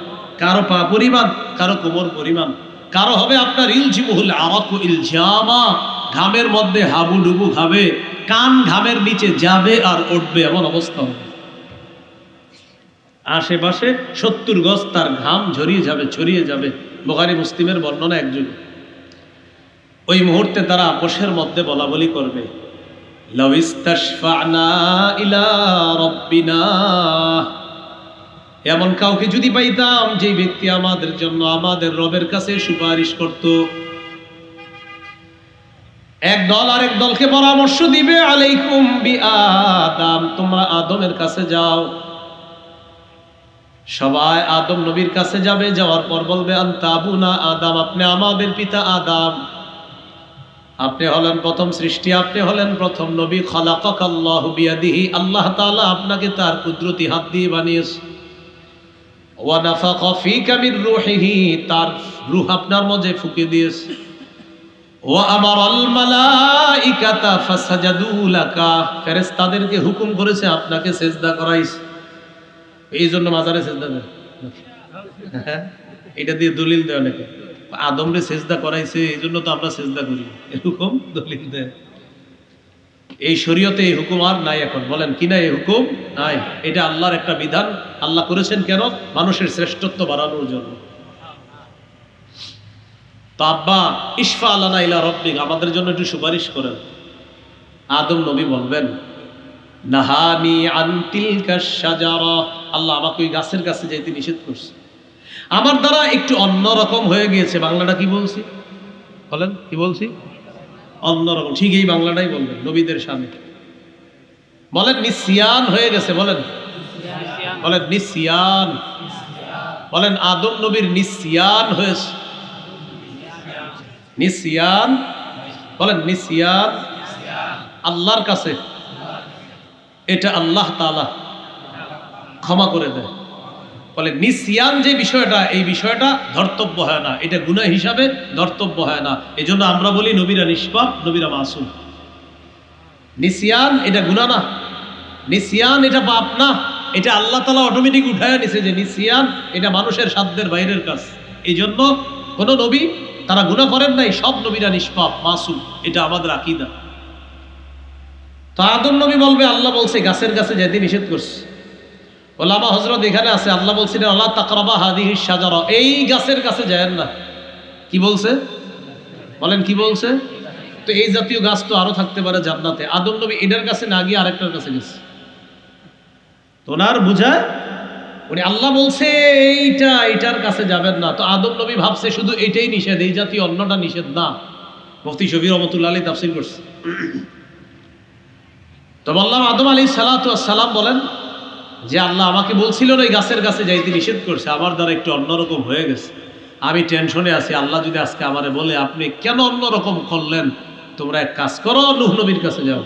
A: কারো পা পরিমাণ, কারো কোমর পরিমাণ, কারো হবে আপনার ইলজিমুহুল আরাকু ইলজামা, ঘামের মধ্যে হাবুডুবু খাবে, কান ঘামের নিচে যাবে আর উঠবে, এমন অবস্থা হবে। আশেপাশে 70 গজ তার ঘাম ঝরিয়ে যাবে, ছড়িয়ে যাবে। বুখারী মুসলিমের বর্ণনা একজন। ওই মুহূর্তে তারা আপোষের মধ্যে বলা বলি করবে, লাউ ইস্তাশফা'না ইলা রাব্বিনা। এমন কাউকে যদি পাইতাম যে ব্যক্তি আমাদের জন্য আমাদের রবের কাছে সুপারিশ করত। এক দল আরেক দলকে পরামর্শ দিবে, আলাইকুম বিআদম, তোমরা আদমের কাছে যাও। সবাই আদম নবীর কাছে যাবে, যাওয়ার পর বলবে, আনতা আবুনা আদম, আপনি আমাদের পিতা আদম, আপনি হলেন প্রথম সৃষ্টি, আপনি হলেন প্রথম নবী। খালাকাকাল্লাহু বিয়াদিহি, আল্লাহ তাআলা আপনাকে তার কুদরতি হাত দিয়ে বানিয়েছে। ওয়া নাফাকা ফীকা মির রূহিহি, তার রূহ আপনার মধ্যে ফুঁকে দিয়েছে। ওয়া আমারাল মালাইকাতা ফাসাজাদু লাকা, ফেরেশতাদেরকে হুকুম করেছে আপনাকে সিজদা করাইছে। এই জন্য মাজারে সিজদা দেয়, এটা দিয়ে দলিল দেয় অনেকে, আদমরে সিজদা করাইছে এই জন্য তো আমরা সিজদা করি, এরকম দলিল দেয়। এই শরীয়তে এই হুকুম আর নাই এখন, বলেন কি নাই? এই হুকুম নাই। এটা আল্লাহর একটা বিধান। আল্লাহ করেছেন কেন? মানুষের শ্রেষ্ঠত্ব বাড়ানোর জন্য। তো আব্বা, ইশফা আলানা ইলা রাব্বিক, আমাদের জন্য একটু সুপারিশ করেন। আদম নবী বলবেন, নাহানি আন তিলকা শাজারা, আল্লাহ আমাকে ওই গাছের কাছে যেতে নিষেধ করছে। আমার দ্বারা একটু অন্যরকম হয়ে গিয়েছে। বাংলাটা কি বলছি বলেন? কি বলছি? অন্যরকম। ঠিক এই বাংলাটাই বলবেন নবীদের সামনে। বলেন নিসিয়ান হয়ে গেছে, বলেন বলেন নিসিয়ান। বলেন আদম নবীর নিসিয়ান হয়েছে। নিসিয়ান, বলেন নিসিয়ান। আল্লাহর কাছে এটা আল্লাহ তাআলা ক্ষমা করে দেয়। বলে নিসিয়ান যে বিষয়টা, এই বিষয়টা ধর্তব্য হয় না, এটা গুনাহ হিসাবে ধর্তব্য হয় না। এই জন্য আমরা বলি নবীরা নিষ্পাপ, নবীরা মাসুম। নিসিয়ান এটা গুনাহ না, নিসিয়ান এটা পাপ না, এটা আল্লাহ তাআলা অটোমেটিক উঠায় নিছে যে নিসিয়ান এটা মানুষের সাধ্যের বাইরের কাজ। এই জন্য কোন নবী তারা গুনাহ করেন নাই, সব নবীরা নিষ্পাপ মাসুম, এটা আমাদের আকীদা। তো আদম নবী বলবে আল্লাহ বলছে গাছের কাছে যেতে নিষেধ করছে। ওলামা হযরত এখানে আছে, আল্লাহ বলছিলেন আল্লাহ তাকরাবা হাদিহিস শাজারা, এই গাছের কাছে যায়েন না। কি বলছে বলেন, কি বলছে? তো এই জাতীয় গাছ তো আরো থাকতে পারে জান্নাতে, আদম নবী এটার কাছে না গিয়ে আরেকটার কাছে গেছে। তো ওনার বুঝায় উনি আল্লাহ বলছে এইটা, এইটার কাছে যাবেন না। তো আদম নবী ভাবছে শুধু এইটাই নিষেধ, এই জাতীয় অন্যটা নিষেধ না। মুফতি শফি রহমতুল্লাহ আলাইহি তাফসীর করছে। তো বললাম আদম আলাইহিস সালাতু ওয়াস সালাম বলেন যে আল্লাহ আমাকে বলছিল না এই গাছের কাছে যাইতে নিষেধ করছে, আমার দ্বারা একটু অন্যরকম হয়ে গেছে, আমি টেনশনে আছি। আল্লাহ যদি আজকে আমারে বলে আপনি কেন অন্যরকম করলেন, তোমরা এক কাজ করো, নূহ নবীর কাছে যাও।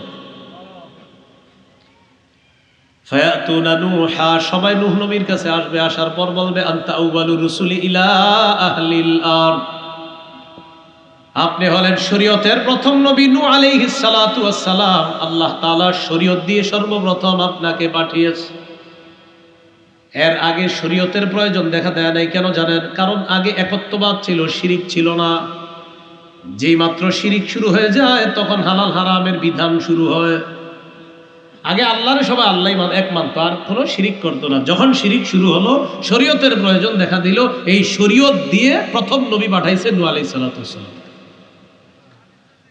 A: ফায়াতুনা নূহা, সবাই নূহ নবীর কাছে আসবে। আসার পর বলবে আনতা আউয়ালুর রুসুলি ইলা আহলিল আরদ, আপনি হলেন শরীয়তের প্রথম নবী নূহ আলাইহিস সালাতু ওয়াস সালাম। আল্লাহ তাআলা শরীয়ত দিয়ে সর্বপ্রথম আপনাকে পাঠিয়েছে। এর আগে শরীয়তের প্রয়োজন দেখা দেয় নাই, কেন জানেন? কারণ আগে একত্ববাদ ছিল, শিরিক ছিল না। যেই মাত্র শিরিক শুরু হয়ে যায় তখন হালাল হারামের বিধান শুরু হয়। আগে আল্লাহরে সবাই আল্লাহ এক মানতো, আর কোনো শিরিক করতো না। যখন শিরিক শুরু হলো, শরীয়তের প্রয়োজন দেখা দিল, এই শরীয়ত দিয়ে প্রথম নবী পাঠাইছে নূহ আলাইহিস সালাতু ওয়াস সালাম।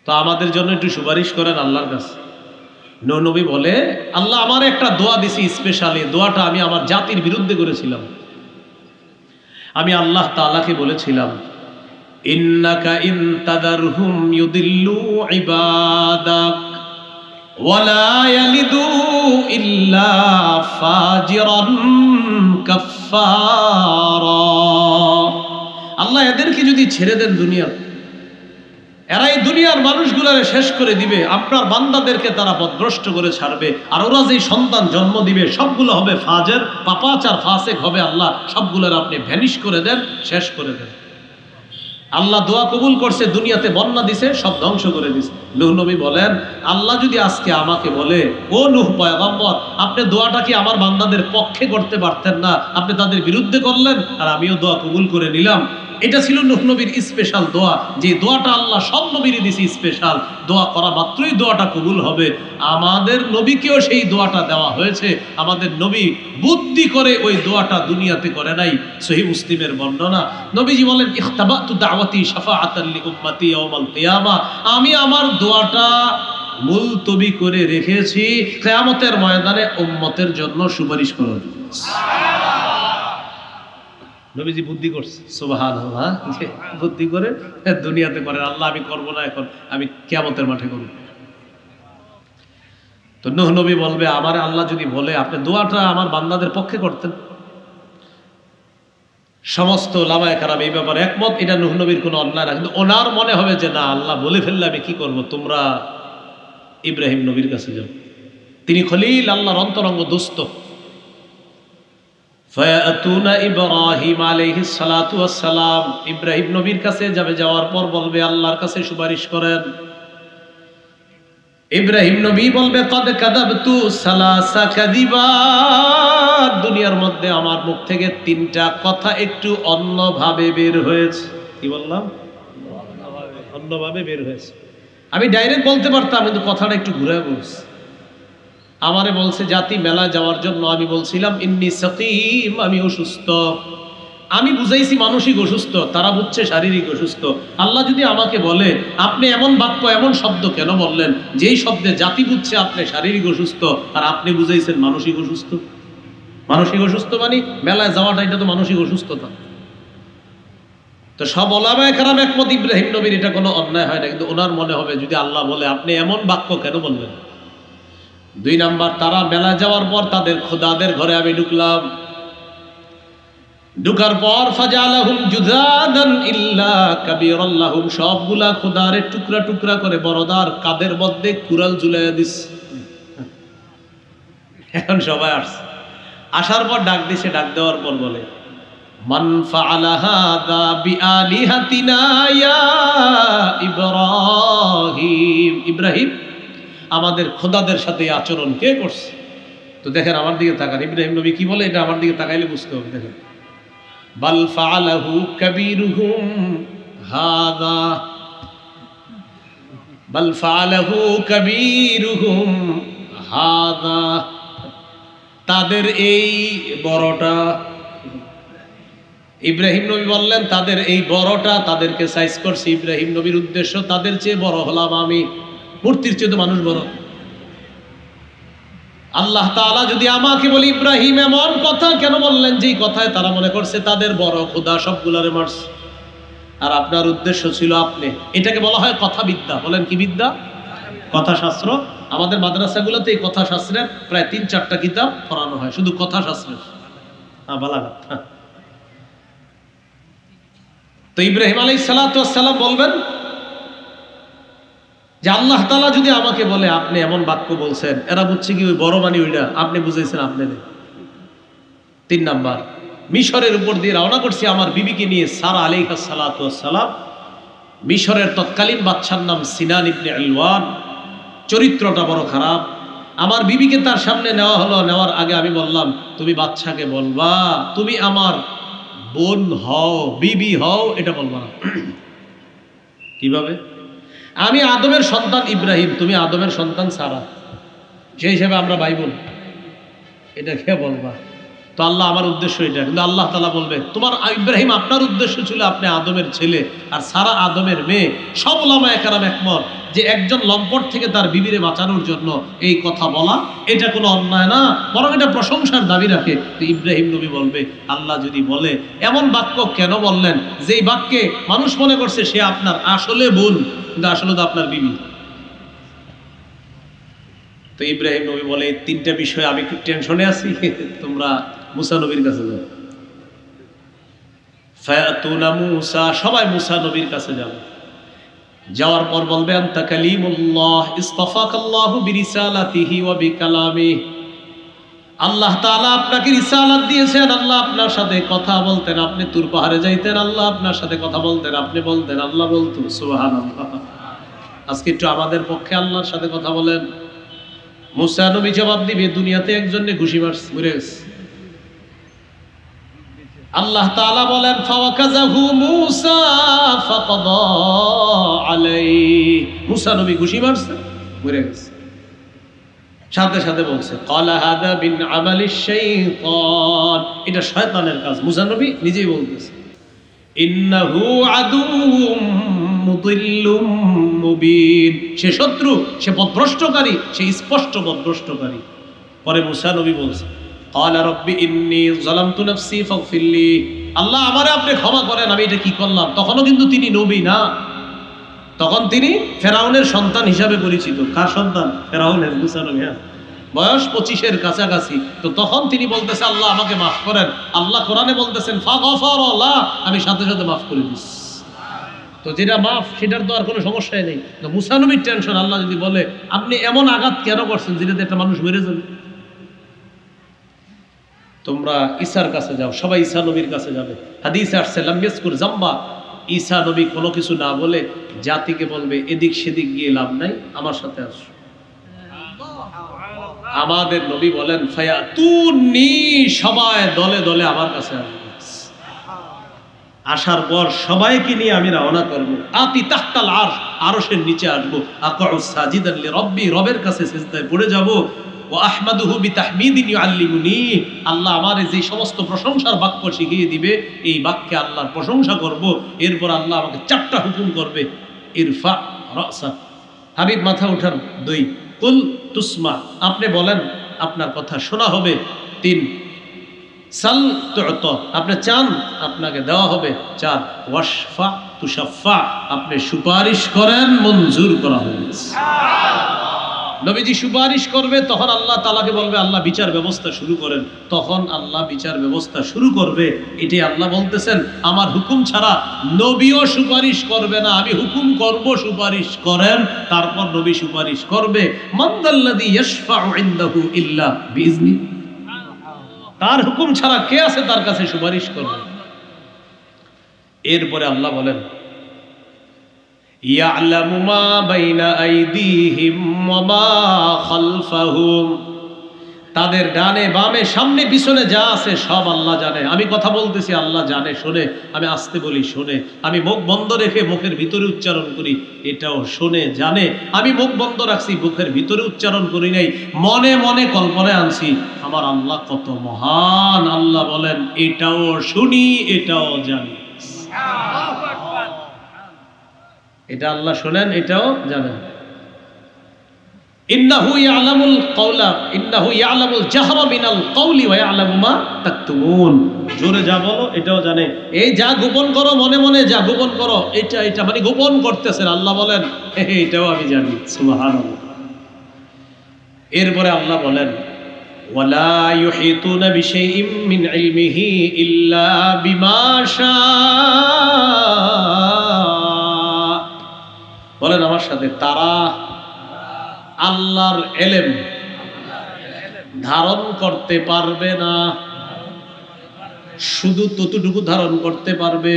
A: তো আমাদের জন্য একটু সুপারিশ করেন আল্লাহর কাছে। নূহ নবী বলে আল্লাহ আমার একটা দোয়া দিছি স্পেশালি, দোয়াটা আমি আমার জাতির বিরুদ্ধে করেছিলাম। আমি আল্লাহ তাআলাকে বলেছিলাম ইন্নাকা ইন তাদারহুম ইউদিল্লু ইবাদাক ওয়ালা ইয়ালিদু ইল্লা ফাজিরান কাফফারা। আল্লাহ এদেরকে যদি ছেড়ে দেন দুনিয়া, এরাই দুনিয়ার মানুষগুলারে শেষ করে দিবে, আপনার বান্দাদেরকে তারা পথভ্রষ্ট করে ছাড়বে। আর ওরা যেই সন্তান জন্ম দিবে সবগুলো হবে ফাজের, পাপাচার, ফাসেক হবে। আল্লাহ সবগুলোর আপনি ভ্যানিশ করে দেন, শেষ করে দেন। আল্লাহ দোয়া কবুল করছে, দুনিয়াতে বন্যা দিছে, সব ধ্বংস করে দিছে। নূহ নবী বলেন আল্লাহ যদি আজকে আমাকে বলে ও নূহ পয়গম্বর, আপনি দোয়াটা কি আমার বান্দাদের পক্ষে করতে পারতেন না, আপনি তাদের বিরুদ্ধে করলেন, আর আমিও দোয়া কবুল করে নিলাম। এটা ছিল নূহ নবীর স্পেশাল দোয়া, যে দোয়াটা আল্লাহ সব নবীরই দিয়েছে স্পেশাল। দোয়া করা মাত্রই দোয়াটা কবুল হবে। আমাদের নবীকেও সেই দোয়াটা দেওয়া হয়েছে। আমাদের নবী বুদ্ধি করে ওই দোয়াটা দুনিয়াতে করে নাই। সহিহ মুসলিমের বর্ণনা, নবীজি বলেন ইখতাবাতু দাওয়াতি শাফাআতান লি উম্মতি ইয়াউমাল কিয়ামা, আমি আমার দোয়াটা মুলতবি করে রেখেছি কিয়ামতের ময়দানে উম্মতের জন্য সুপারিশ করার জন্য। নবীজি বুদ্ধি করছে, সুবহানাল্লাহ, বুদ্ধি করে দুনিয়াতে করে। আল্লাহ আমি করব না, এখন আমি কিয়ামতের মাঠে করব। তো নূহ নবী বলবে আমারে আল্লাহ যদি বলে আপনি দোয়াটা আমার বান্দাদের পক্ষে করতেন। সমস্ত ওলামায়ে কেরাম এই ব্যাপারে একমত, এটা নূহ নবীর কোনো অন্যায় না। কিন্তু ওনার মনে হবে যে না, আল্লাহ বলে ফেললে আমি কি করব, তোমরা ইব্রাহিম নবীর কাছে যাও, তিনি খলিল, আল্লাহর অন্তরঙ্গ দোস্ত। ফায়াতুনা ইব্রাহিম আলাইহিস সালাতু ওয়াস সালাম, ইব্রাহিম নবীর কাছে যাবে। যাওয়ার পর বলবে আল্লাহর কাছে সুপারিশ করেন। ইব্রাহিম নবী বলবে কদ কাযাবতু সালাসা কাযিবা, দুনিয়ার মধ্যে আমার মুখ থেকে তিনটা কথা একটু অন্যভাবে বের হয়েছে। কি বললাম? অন্যভাবে বের হয়েছে। আমি ডাইরেক্ট বলতে পারতাম, কিন্তু কথাটা একটু ঘুরে বলছি। আমারে বলছে জাতি মেলায় যাওয়ার জন্য, আমি বলছিলাম ইন্নী সাকিম, আমি অসুস্থ। আমি বুঝাইছি মানসিক অসুস্থ, তারা বুঝছে শারীরিক অসুস্থ। আল্লাহ যদি আমাকে বলে আপনি এমন বাক্য এমন শব্দ কেন বললেন, যেই শব্দে জাতি বুঝছে আপনি শারীরিক অসুস্থ, আর আপনি বুঝাইছেন মানসিক অসুস্থ। মানসিক অসুস্থ মানে মেলায় যাওয়াটা, এটা তো মানসিক অসুস্থতা। তো সব ওলামায়ে কেরাম একমত ইব্রাহিম নবীর এটা কোনো অন্যায় হয় না, কিন্তু ওনার মনে হবে যদি আল্লাহ বলে আপনি এমন বাক্য কেন বললেন। 2 নাম্বার, তারা মেলা যাওয়ার পর তাদের খোদাদের ঘরে আমি ঢুকলাম। ঢুকার পর ফাজালাহুম জুযাদান ইল্লা কাবীরাল লাহুম, সবগুলা খোদারে টুকরা টুকরা করে বড়দার কাদের মধ্যে কুড়াল ঝুলাইয়া দিস। এখন সবাই আসছে, আসার পর ডাক দিছে, ডাক দেওয়ার পর বলে মান ফাআলা হাযা বিআলিহাতিনা ইয়া ইব্রাহিম, ইব্রাহিম আমাদের খোদাদের সাথে এই আচরণ কে করছে? তো দেখেন আমার দিকে তাকান, ইব্রাহিম নবী কি বলে এটা আমার দিকে তাকাইলে বুঝতে হবে। দেখেন বাল ফাআলাহু কাবীরুহুম হাযা, বাল ফাআলাহু কাবীরুহুম হাযা, তাদের এই বড়টা, ইব্রাহিম নবী বললেন তাদের এই বড়টা, তাদেরকে সাইজ করছে ইব্রাহিম নবীর উদ্দেশ্য তাদের চেয়ে বড় হলাম আমি। মূর্তির চেয়ে তো মানুষ বড়। আল্লাহ তাআলা যদি আমাকে বলি ইব্রাহিম এমন কথা কেন বললেন যেই কথায় তারা মনে করছে তাদের বড় খোদা সবগুলারে মারছে, আর আপনার উদ্দেশ্য ছিল আপনি, এটাকে বলা হয় কথা বিদ্যা। বলেন কি বিদ্যা? কথা শাস্ত্র। আমাদের মাদ্রাসাগুলোতে এই কথা শাস্ত্রের প্রায় ৩-৪টা কিতাব পড়ানো হয় শুধু কথা শাস্ত্রের। বালাগাত। তো ইব্রাহিম আলাইহিস সালাতু ওয়াস সালাম বলবেন যে আল্লাহ তাআলা যদি আমাকে বলে আপনি এমন বাক্য বলছেন, এরা বুঝছে কি ওই বড় মানি ওইটা আপনি বুঝাইছেন আপনি। ৩ নাম্বার, মিশরের উপর দিয়ে রওনা করছি আমার বিবিকে নিয়ে, সারা আলাইহা সালাতু ওয়াস সালাম। মিশরের তৎকালীন বাদশার নাম সিনান ইবনে আলওয়ান, চরিত্রটা বড় খারাপ। আমার বিবিকে তার সামনে নেওয়া হলো, নেওয়ার আগে আমি বললাম তুমি বাদশাকে বলবা তুমি আমার বোন হও, বিবি হও, এটা বলবা না। কিভাবে? আমি আদমের সন্তান ইব্রাহিম, তুমি আদমের সন্তান সারা, সেই হিসেবে আমরা ভাই বোন, এটা কে বলবা? তো আল্লাহ আমার উদ্দেশ্য এটা, কিন্তু আল্লাহ তাআলা বলবে তোমার ইব্রাহিম আপনার উদ্দেশ্য ছিল আপনি আদমের ছেলে আর সারা আদমের মেয়ে। সব উলামায়ে কেরাম একমত যে একজন লম্পট থেকে তার বিবিরে বাঁচানোর জন্য এই কথা বলা এটা কোনো অন্যায় না, বরং এটা প্রশংসার দাবি রাখে। তো ইব্রাহিম নবী বলবে আল্লাহ যদি বলে এমন বাক্য কেন বললেন যেই বাক্যে মানুষ মনে করছে সে আপনার আসলে বোন কিন্তু আসলে তো আপনার বিবি। তো ইব্রাহিম নবী বলে এই 3টা বিষয় আমি একটু টেনশনে আছি, তোমরা মুসা নবীর কাছে যাও। ফায়াতুনা মুসা, সবাই মুসা নবীর কাছে যাবে। যাওয়ার পর বলবে আনতা কালিমুল্লাহ ইসতাফাকাল্লাহু বিরিসালাতিহি ওয়া বিকালামিহি, আল্লাহ তাআলা আপনাকে রিসালাত দিয়েছেন, আল্লাহ আপনার সাথে কথা বলতেন, আপনি তুর পাহাড়ে যাইতেন, আল্লাহ আপনার সাথে কথা বলতেন, আপনি বলতেন, আল্লাহ বলতেন। সুবহানাল্লাহ। আজকে একটু আমাদের পক্ষে আল্লাহর সাথে কথা বলেন। মুসা নবী জবাব দিবে দুনিয়াতে একজনে ঘুষি মারছে, মরে গেছে। আল্লাহ তাআলা বলেন ফাওয়াকাযাহু মুসা ফাকাদা আলাইহি, মুসা নবী ঘুষি মারছে, মরে গেছে। সাথে সাথে বলছে ক্বালা হাদা বিন আমালিশ শাইতান, এটা শয়তানের কাজ। মুসা নবী নিজেই বলতেছে ইন্নাহু আদুউম মুদিল্লুম মুবিন, সে শত্রু, সে পথভ্রষ্টকারী, সে স্পষ্ট পথভ্রষ্টকারী। পরে মুসা নবী বলছে ক্বালা রাব্বি ইন্নী যালামতু নাফসি ফাগফিরলি, আল্লাহ আমারে আপনি ক্ষমা করেন, আমি এটা কি করলাম। তখনও কিন্তু তিনি নবী না, তখন তিনি ফেরাউনের সন্তান হিসাবে পরিচিত। কার সন্তান? ফেরাউনের। মুসা নবী, হ্যাঁ, বয়স 25-এর কাছাকাছি। তো তখন তিনি বলতেছে আল্লাহ আমাকে মাফ করেন। আল্লাহ কোরআনে বলতেছেন ফাগফারাল্লাহ, আমি সাথে সাথে মাফ করে দিস। তো যেটা মাফ সেটার তো আর কোনো সমস্যাই নেই। তো মুসা নবীর টেনশন, আল্লাহ যদি বলে আপনি এমন আঘাত কেন করছেন যেটাতে একটা মানুষ মরে যাবে। তোমরা ঈসার কাছে যাও, সবাই ঈসা নবীর কাছে যাবে। হাদিসে আসছে লাম ইয়াজকুর জাম্বা, ঈসা নবী কোনো কিছু না বলে জাতিকে বলবে এদিক সেদিক গিয়ে লাভ নাই, আমার সাথে আসো। আমাদের নবী বলেন ফায়াতুনি, সবাই দলে দলে আমার কাছে আসবে। আসার পর সবাইকে নিয়ে আমি রওনা করব। আতি তাহতাল আরশ, আরশের নিচে আসবো। আকাউ সাজিদান লিরাব্বি, রবের কাছে সিজদায় পড়ে যাব। ওয়া আহমাদুহু বিতাহমিদিন ইউআল্লিমুনি, আল্লাহ আমারে যে সমস্ত প্রশংসার বাক্য শিখিয়ে দিবে এই বাক্যে আল্লাহর প্রশংসা করব। এরপর আল্লাহ আমাকে 4টা হুকুম করবে। ইরফা রাসা, হাবিব মাথা উঠান। 2 কুল তুসমা, আপনি বলেন আপনার কথা শোনা হবে। 3 সাল তুত, আপনি চান আপনাকে দেওয়া হবে। 4 ওয়াশফা তুশাফা, আপনি সুপারিশ করেন মঞ্জুর করা হবে। নবীজি সুপারিশ করবে, তখন আল্লাহ তাআলাকে বলবে আল্লাহ বিচার ব্যবস্থা শুরু করেন। তখন আল্লাহ বিচার ব্যবস্থা শুরু করবে। এটাই আল্লাহ বলতেছেন আমার হুকুম ছাড়া নবীও সুপারিশ করবে না, আমি হুকুম করব সুপারিশ করেন। তারপর নবী সুপারিশ করবে। মান যাল্লাযী ইয়াশফাউ ইনদাহু ইল্লা বিইজনি, তার হুকুম ছাড়া কে আছে তার কাছে সুপারিশ করবে? এরপরে আল্লাহ বলেন ইয়ালামু মা বাইনা আইদিহিম ওয়া মা খালফাহুম, তাদের ডানে বামে সামনে পিছনে যা আছে সব আল্লাহ জানে। আমি কথা বলতেছি আল্লাহ জানে, শোনে। আমি আস্তে বলি শোনে, আমি মুখ বন্ধ রেখে মুখের ভিতরে উচ্চারণ করি এটাও শোনে জানে। আমি মুখ বন্ধ রাখছি, মুখের ভিতরে উচ্চারণ করি নাই, মনে মনে কল্পনায় আনছি। আমার আল্লাহ কত মহান! আল্লাহ বলেন এটাও শুনি, এটাও জানি। এটা আল্লাহ শোনেন, এটাও জানেন। ইন্নাহু ইয়ালামুল কাওলা ইন্নাহু ইয়ালামুল জাহরা মিনাল কাওলি ওয়া ইয়ালামু মা তাকতুমুন, জোরে যা বলো এটাও জানে। এই যা গোপন করো মনে মনে, যা গোপন করো এটা মানে গোপন করতেছেন, আল্লাহ বলেন এটাও আমি জানি। সুবহানাল্লাহ। এরপরে আল্লাহ বলেন ওয়ালা ইউহিতুনা বিশাইইম মিন ইলমিহি ইল্লা বিমা শাআ, বলেন আমার সাথে, তারা আল্লাহর এলেম ধারণ করতে পারবে না, শুধু ততটুকু ধারণ করতে পারবে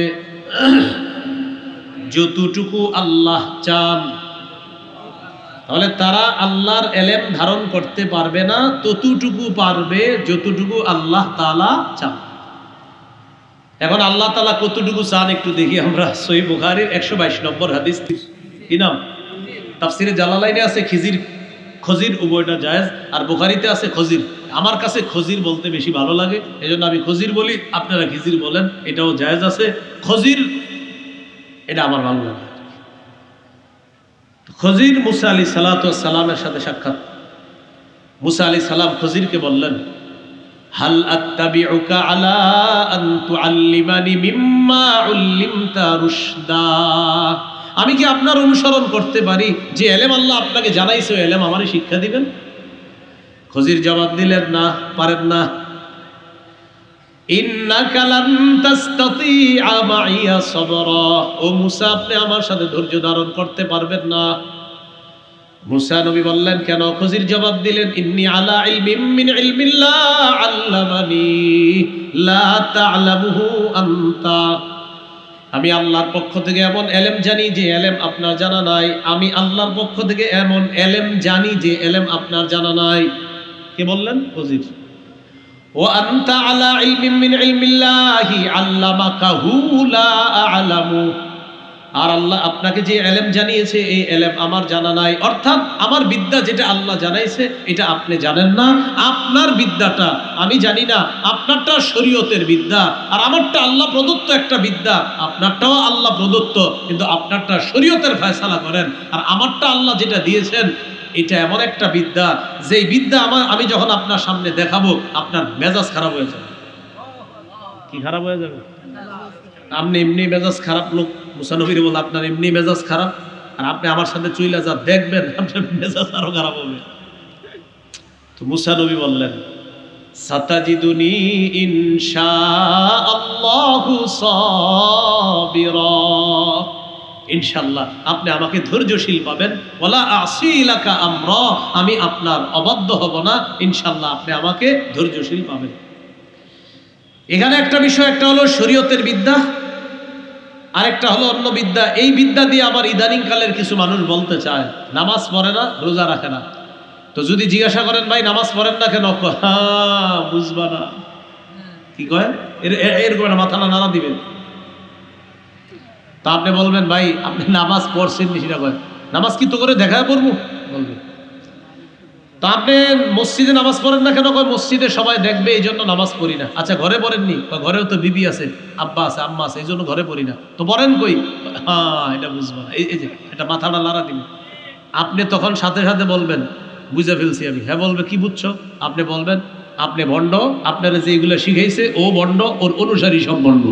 A: যতটুকু আল্লাহ চান। তাহলে তারা আল্লাহর এলেম ধারণ করতে পারবে না, ততটুকু পারবে যতটুকু আল্লাহ তাআলা চান। এখন আল্লাহ তাআলা কতটুকু চান একটু দেখি আমরা। সহিহ বুখারীর 122 নম্বর হাদিস, কি নাম? তাফসিরে জালালাইনে আছে খিজির খজির, উভয়টা জায়েজ। আর বুখারীতে আছে খজির। আমার কাছে খজির বলতে বেশি ভালো লাগে, এজন্য আমি খজির বলি, আপনারা খিজির বলেন, এটাও জায়েজ আছে। খজির এটা আমার ভালো লাগে। খজির মুসা আলাইহিস সালাতু ওয়াস সালামের সাথে সাক্ষাৎ। মুসা আলাইহিস সালাম খজিরকে বললেন হাল আত্তাবিউকা আলা আন তুআল্লিমানি মিম্মা উল্লিমতা রুশদা, আমি কি আপনার অনুসরণ করতে পারি? যে এলেম আল্লাহ আপনাকে জানাইছে ওই এলেম আমারে শিক্ষা দিবেন? খজির জবাব দিলেন না, পারেন না। ইন্নাকা লান তাসতাতিআ মাইয়া সাবরা, ও মুসা আপনি আমার সাথে ধৈর্য ধারণ করতে পারবেন না। মুসা নবী বললেন কেন? খজির জবাব দিলেন ইন্নী আলা ইলমিম মিন ইলমিল্লাহ আল্লামানি লা তা'লামুহু আনতা, আমি আল্লাহর পক্ষ থেকে এমন এলেম জানি যে এলেম আপনার জানা নাই। আমি আল্লাহর পক্ষ থেকে এমন এলেম জানি যে এলেম আপনার জানা নাই। কে বললেন? খজির। ওয়া আনতা আলা ইলমিম মিন ইলমিল্লাহি আল্লামাকাহু লা আ'লামু, আর আল্লাহ আপনাকে যে এলেম জানিয়েছে এই এলেম আমার জানা নাই। অর্থাৎ আমার বিদ্যা যেটা আল্লাহ জানাইছে এটা আপনি জানেন না, আপনার বিদ্যাটা আমি জানি না। আপনারটা শরীয়তের বিদ্যা, আর আমারটা আল্লাহ প্রদত্ত একটা বিদ্যা। আপনারটাও আল্লাহ প্রদত্ত, কিন্তু আপনারটা শরীয়তের ফয়সালা করেন, আর আমারটা আল্লাহ যেটা দিয়েছেন এটা এমন একটা বিদ্যা যেই বিদ্যা আমি যখন আপনার সামনে দেখাবো আপনার মেজাজ খারাপ হয়ে যাবে। কি খারাপ হয়ে যাবে? আপনি এমনি মেজাজ খারাপ লোক, মুসা নবীর বলে আপনার এমনি মেজাজ খারাপ, আর আপনি আমার সাথে চইলা যা দেখবেন আপনার মেজাজ আরো খারাপ হবে। তো মুসা নবী বললেন সাতাজিদুনি ইনশাআল্লাহু সাবিরা, ইনশাআল্লাহ আপনি আমাকে ধৈর্যশীল পাবেন। ওয়ালা আসি লাকা আমরা, আমি আপনার অবাধ্য হব না, ইনশাআল্লাহ আপনি আমাকে ধৈর্যশীল পাবেন। এখানে একটা বিষয়, একটা হলো শরীয়তের বিদ্যা, আরেকটা হলো অন্য বিদ্যা। এই বিদ্যা দিয়ে আবার ইদানিং কালের কিছু মানুষ বলতে চায় নামাজ পড়ে না, রোজা রাখে না। তো যদি জিজ্ঞাসা করেন ভাই নামাজ পড়েন না কেন? হ্যাঁ বুঝবা না। কি কয়? এরকম মাথাটা নাড়া দিবেন। তা আপনি বলবেন ভাই আপনি নামাজ পড়ছেন সেটা কয়, নামাজ কি তো করে দেখায় পড়বো? বলবেন। তা আপনি মসজিদে নামাজ পড়েন না কেন? কয় মসজিদে সবাই দেখবে এই জন্য নামাজ পড়ি না। আচ্ছা ঘরে পড়েননি? ঘরেও তো বিবি আছে, আব্বা আছে, আম্মা আছে, এই জন্য ঘরে পড়ি না। তো পড়েন কই? হ্যাঁ এটা বুঝবো না। এই যে এটা মাথাটা লাড়া দিবে। আপনি তখন সাথে সাথে বলবেন বুঝে ফেলছি আমি। হ্যাঁ বলবে কি বুঝছো? আপনি বলবেন আপনি ভণ্ড, আপনারা যে এগুলো শিখাইছে ও ভণ্ড, ওর অনুসারী সব ভণ্ড।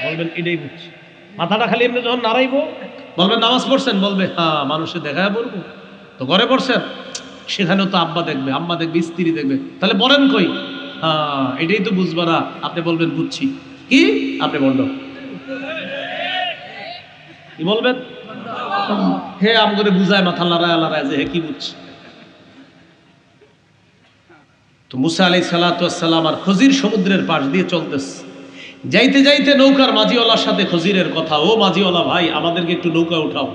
A: বলবেন এটাই বুঝছি। মাথাটা খালি এমনি যখন নাড়াইবো বলবেন নামাজ পড়ছেন? বলবে হ্যাঁ মানুষে দেখায় পড়বো। তো ঘরে পড়ছেন? সেখানেও তো আব্বা দেখবে, আম্মা দেখবে, স্ত্রী দেখবে। তাহলে পড়েন কই? হ্যাঁ এটাই তো বুঝবা না। আপনি বলবেন বুঝছি। কি? আপনি ভণ্ড। কি বলবেন? হে আম করে বুঝায় মাথা লড়ায় লড়ায় যে হে কি বুঝছি। তো মুসা আলাইহিস সালাতু ওয়াস সালাম আর খজির সমুদ্রের পাশ দিয়ে চলতেছে। যাইতে যাইতে নৌকার মাঝিওয়ালার সাথে খজিরের কথা, ও মাঝিওয়ালা ভাই, আমাদেরকে একটু নৌকা উঠাও।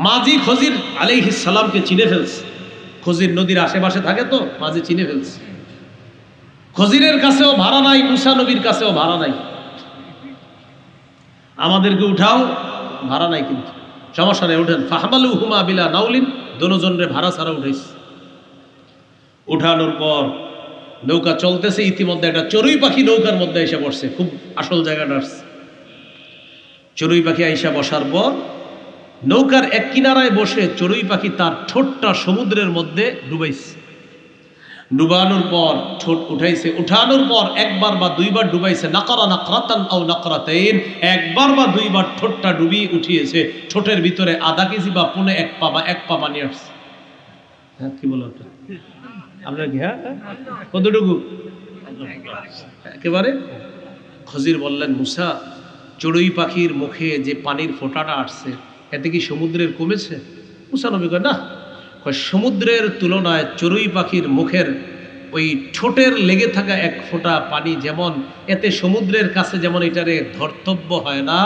A: মাঝি খজির আলাইহিস সালামকে চিনে ফেলছে। খজির নদীর আশেপাশে থাকে তো, মাঝি চিনে ফেলছে। খজিরের কাছেও ভাড়া নাই, মুসা নবীর কাছেও ভাড়া নাই। আমাদেরকে উঠাও, ভাড়া নাই কিন্তু সমস্যা নেই, উঠেন। ফাহমালু হুমা বিলা নাউলিন, দোনোজনরে ভাড়া ছাড়া উঠাইছে। উঠানোর পর নৌকা চলতেছে, ইতিমধ্যে একটা চড়ুই পাখি নৌকার মধ্যে এসে বসছে। খুব আসল জায়গাটা আসছে। চড়ুই পাখি আইসা বসার পর নৌকার এক কিনারায় বসে চড়ুই পাখি তার ঠোঁটটা সমুদ্রের মধ্যে ডুবাইছে। ডুবানোর পর ঠোঁট উঠাইছে, উঠানোর পর একবার বা দুইবার ডুবাইছে। নাকরা নাকরাতান আও নাকরাতাইন, একবার বা দুইবার ঠোঁটটা ডুবিয়ে উঠিয়েছে। ঠোঁটের ভিতরে আধা কেজি বা পৌনে এক পা পানি আসছে। হ্যাঁ, কি বলো আপনার কি? হ্যাঁ, কতটুকু? একেবারে। খজির বললেন, মুসা, চড়ুই পাখির মুখে যে পানির ফোঁটাটা আসছে, এতে কি সমুদ্রের কমেছে? মুসা নবী কয়, না। সমুদ্রের তুলনায় চড়ুই পাখির মুখের ওই ঠোঁটের লেগে থাকা এক ফোঁটা পানি যেমন, এতে সমুদ্রের কাছে যেমন এটারে ধর্তব্য হয় না,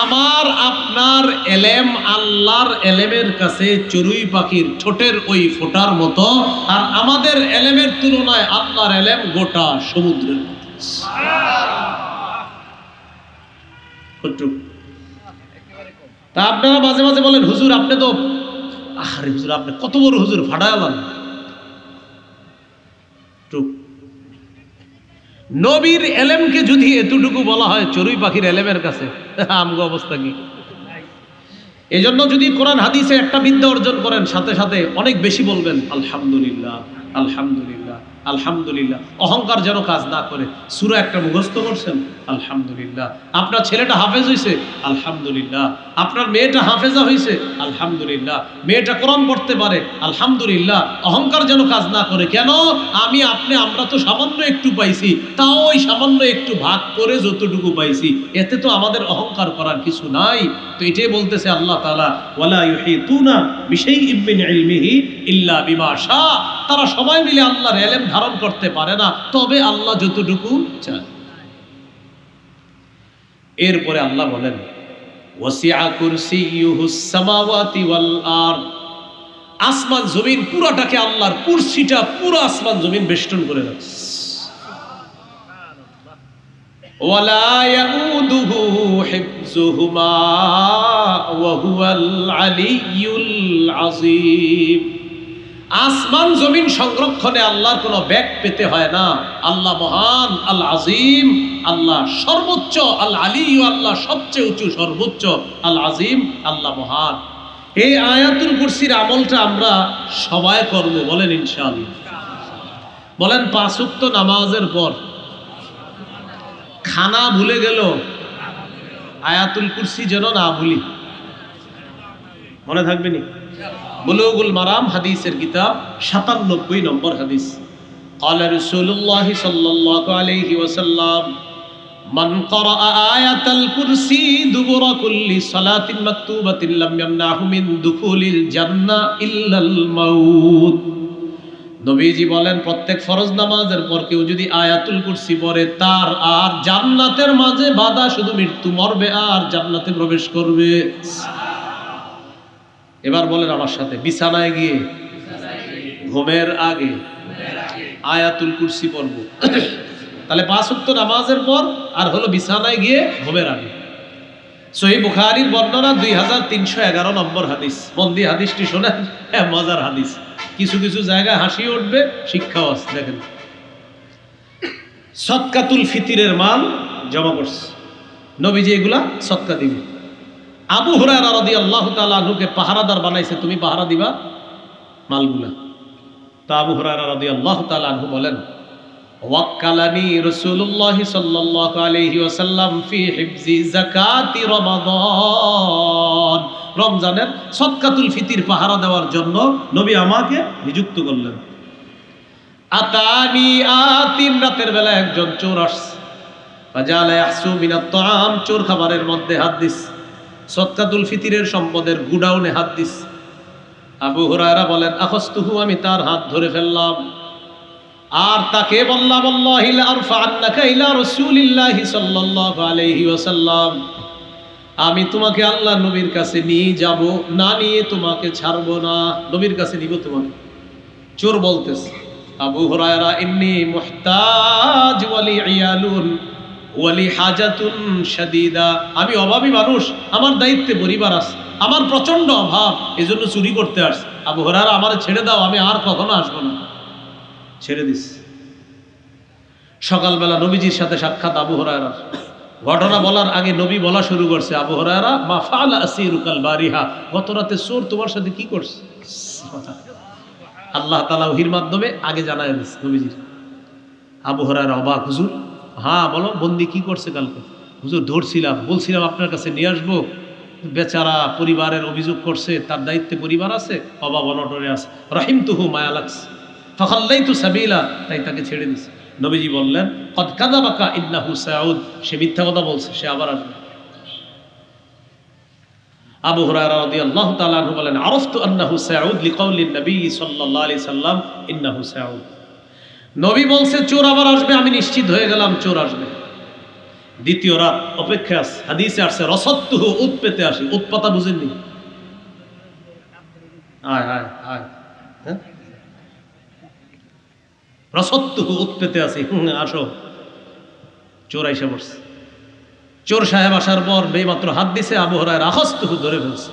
A: আমার আপনার এলেম আল্লাহর এলেমের কাছে চড়ুই পাখির ঠোঁটের ওই ফোঁটার মতো, আর আমাদের এলেমের তুলনায় আল্লাহর এলেম গোটা সমুদ্রের মতো। তা আপনারা মাঝে মাঝে বলেন, হুজুর আপনি তো, আরে হুজুর আপনি কত বড় হুজুর, ফাটায়ালাম। নবীর এলেমকে যদি এতটুকু বলা হয় চড়ুই পাখির এলেমের কাছে, আমগো অবস্থা কি? এই জন্য যদি কোরআন হাদিসে একটা বিদ্যা অর্জন করেন, সাথে সাথে অনেক বেশি বলবেন আলহামদুলিল্লাহ, আলহামদুলিল্লাহ, আলহামদুলিল্লাহ। অহংকার যেন কাজ না করে। সূরা একটা মুখস্থ করছেন, আলহামদুলিল্লাহ। আপনার ছেলেটা হাফেজ হয়েছে, আলহামদুলিল্লাহ। আপনার মেয়েটা হাফেজা হয়েছে, আলহামদুলিল্লাহ। মেয়েটা কোরআন পড়তে পারে, আলহামদুলিল্লাহ। অহংকার যেন কাজ না করে। কেন? আমি আপনি আমরা তো সামান্য একটু পাইছি, তাও ওই সামান্য একটু ভাগ করে যতটুকু পাইছি, এতে তো আমাদের অহংকার করার কিছু নাই। তো এটাই বলতেছে আল্লাহ তাআলা, ওয়ালা ইউহিতুনা বিশাইইম মিন ইলমিহি ইল্লা বিমা শা। তারা সবাই মিলে আল্লাহর ইলম ধারণ করতে পারে না, তবে আল্লাহ যতটুকু চান। এরপরে আল্লাহ বলেন, ওয়াসিআ কুরসিয়ুহুস সামাওয়াতি ওয়াল আরদ। আসমান জমিন পুরাটাকে আল্লাহর কুরসিটা পুরো আসমান জমিন বেষ্টন করে রাখছে। ওয়ালা ইয়াউদুহু হিফযুহুমা ওয়া হুয়াল আলিয়্যুল আযীম। আসমান জমিন সংরক্ষণে আল্লাহর কোনো ব্যাগ পেতে হয় না। আল্লাহ মহান, আল আজিম, আল্লাহ সর্বোচ্চ, আল আলিয়্যু আল্লাহ সবচেয়ে উঁচু, সর্বোচ্চ, আল আজিম আল্লাহ মহান। এই আয়াতুল কুরসির আমলটা আমরা সবাই করব, বলেন ইনশাআল্লাহ। বলেন, 5 ওয়াক্ত নামাজের পর খানা ভুলে গেল, আয়াতুল কুরসি যেন না ভুলি। মনে থাকবে নি? বুলুগুল মারাম হাদিসের কিতাব 97 নম্বর হাদিস। قال رسول الله صلى الله عليه وسلم من قرأ آية الكرسي دبر كل صلاة مكتوبة لم يمنعه من دخول الجنة إلا الموت। নবীজি বলেন, প্রত্যেক ফরজ নামাজের পর কেউ যদি আয়াতুল কুরসি পড়ে, তার আর জান্নাতের মাঝে বাধা শুধু মৃত্যু, মরবে আর জান্নাতে প্রবেশ করবে। এবার বলেন আমার সাথে, বিছানায় গিয়ে ঘুমের আগে আয়াতুল কুরসি পড়ব। তাহলে 5 ওয়াক্ত নামাজের পর, আর হলো বিছানায় গিয়ে ঘুমের আগে। সহিহ বুখারীর বর্ণনা 2311 নম্বর হাদিস। মন দিয়ে হাদিসটি শোনেন, মজার হাদিস। কিছু কিছু জায়গায় হাসি উঠবে, শিক্ষাও আছে। দেখেন, সদকাতুল ফিতরের মাল জমা করছে, নবীজি এগুলা সদকা দিবে। আবু হুরায়রা রাদিয়াল্লাহু তাআলা আনহুকে পাহারাদার বানাইছে, তুমি পাহারা দিবা মালগুলা। তা আবু হুরায়রা রাদিয়াল্লাহু তাআলা আনহু বলেন, ওয়াক্কালানি রাসূলুল্লাহ সাল্লাল্লাহু আলাইহি ওয়াসাল্লাম ফি হিফজি যাকাতি রমাদান। রমজানের সদকাতুল ফিতর পাহারা দেওয়ার জন্য নবী আমাকে নিযুক্ত করলেন। আতানি আতিন, রাতের বেলা একজন চোর আসছে। ফাজালা ইয়াহসু মিনাত তাআম, চোর খাবারের মধ্যে হাত দিস, সদকাতুল ফিতরের সম্পদের গুডাউনে হাত দিস। আবু হুরায়রা বলেন, আখস্তুহু, আমি তার হাত ধরে ফেললাম। আর তাকে বললাম আল্লাহি লা আরফা'আন্নাকা ইলা রাসূলিল্লাহি সাল্লাল্লাহু আলাইহি ওয়াসাল্লাম, আমি তোমাকে আল্লাহ নবীর কাছে নিয়ে যাব, না নিয়ে তোমাকে ছাড়বো না, নবীর কাছে নিব তোমাকে। চোর বলতেছে আবু হুরায়রা ইন্নী মুহতাজ ওয়ালি ইয়ালুন ওয়ালি হাজাতুন শাদীদা, আমি অভাবী মানুষ, আমার দায়িত্বে পরিবার আছে, আমার প্রচন্ড অভাব, এজন্য চুরি করতে আসছে। আবু হুরায়রা আমারে ছেড়ে দাও, আমি আর কখনো আসবো না। ছেড়ে দিস। সকালবেলা নবীজির সাথে সাক্ষাৎ আবু হুরায়রার। ঘটনা বলার আগে নবী বলা শুরু করছে, আবু হুরায়রা মা ফাআলা আসিরুকাল বারিহা, গত রাতে চোর তোমার সাথে কি করছে? আল্লাহ তাআলা ওহীর মাধ্যমে আগে জানায় দিয়েছে নবীজির। আবু হুরায়রা অবাক, হুজুর? হ্যাঁ বলো, বন্দি কি করছে কালকে? হুজুর ধরছিলাম, বলছিলাম আপনার কাছে নিয়ে আসবো, বেচারা পরিবারের অভিযোগ করছে, তার দায়িত্বে পরিবার আছে, অভাব অনটনে আছে, রাহিমতুহু মায়া লাগছে, ফাখাল্লাইতু সাবিলা, তাই তাকে ছেড়ে দিছে। নবীজি বললেন কদ কাযাবাকা ইন্নাহু সাউদ, সে মিথ্যা কথা বলছে, সে আবার আসবে। আবু হুরায়রা রাদিয়াল্লাহু তাআলা আনহু বলেন আরাফতু আন্নাহু সাউদ লিকাউলিন নবী সাল্লাল্লাহু আলাইহি সাল্লাম ইন্নাহু সাউদ, নবী বলছে চোর আবার আসবে, আমি নিশ্চিত হয়ে গেলাম চোর আসবে। দ্বিতীয় রাত অপেক্ষা আছে, হাদিসে আসছে রসত্তুহু, উৎ পেতে আসি, উৎপাতা বুঝেননি? আয় আয় আয়, হ্যাঁ রসত্তুহু, উৎ পেতে আসি, আসো। চোর আইসা পড়ছে। চোর সাহেব আসার পর বেমাত্র হাত দিছে, আবু হুরায়রা আখাযতুহু, ধরে ফেলছে।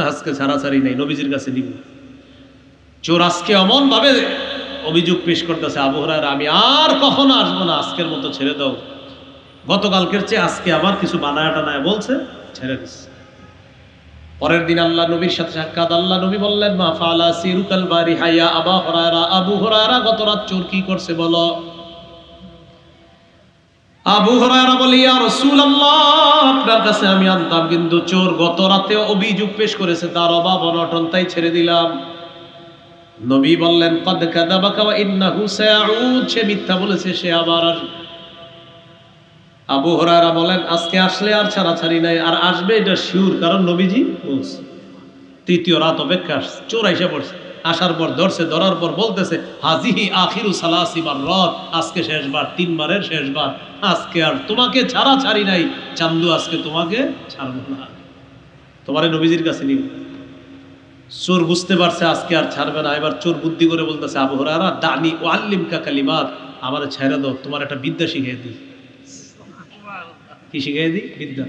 A: আজকে ছাড়াছাড়ি নাই, নবীজির কাছে নিব। চোর আজকে অমন ভাবে অভিযোগ পেশ করতেছে, আবু হুরায়রা আমি আর কখনো আসবো না, আজকের মতো ছেড়ে দাও। গতকালকের চেয়ে আজকে আবার কিছু বানায় টানায় বলছে, ছেড়ে দিচ্ছে। পরের দিন আল্লাহ নবীর সাথে সাক্ষাৎ, আল্লাহ নবী বললেন মা ফাআলা সিরুকাল বারিহা ইয়া আবা হুরায়রা, আবু হুরায়রা গত রাত চোর কি করছে বলো। আবু হুরায়রা বলে ইয়া রাসূলুল্লাহ, আপনার কাছে আমি আনতাম, কিন্তু চোর গত রাতে অভিযোগ পেশ করেছে, তার অভাব অনটন, তাই ছেড়ে দিলাম। নবী বললেন কদ কাযাবাকা ওয়া ইন্নাহু সায়াউদ, সে মিথ্যা বলেছে, সে আবার আসবে। আবু হুরায়রা বলেন আজকে আসলে আর ছাড়াছাড়ি নাই, আর আসবে এটা শিওর, কারণ নবীজি বলছে। তৃতীয় রাত অপেক্ষা আসছে, চোর আইসা পড়ছে। আসার পর ধরছে, ধরার পর বলতেছে হাজিহি আখিরু সালাসি মাররাত, আজকে শেষবার, 3 বারের শেষবার, আজকে আর তোমাকে ছাড়াছাড়ি নাই, চান্দু আজকে তোমাকে ছাড়বো না, তোমারে নবীজির কাছে নিব। চোর বুঝতে পারছে আজকে আর ছাড়বে না, এবার চোর বুদ্ধি করে বলতেছে আবু হুরায়রা দানি ওয়াল্লিমকা কালিমাত, আমারে ছেড়ে দাও, তোমার একটা বিদ্যা শিখিয়ে দিই। কি শিখিয়ে দিই? বিদ্যা।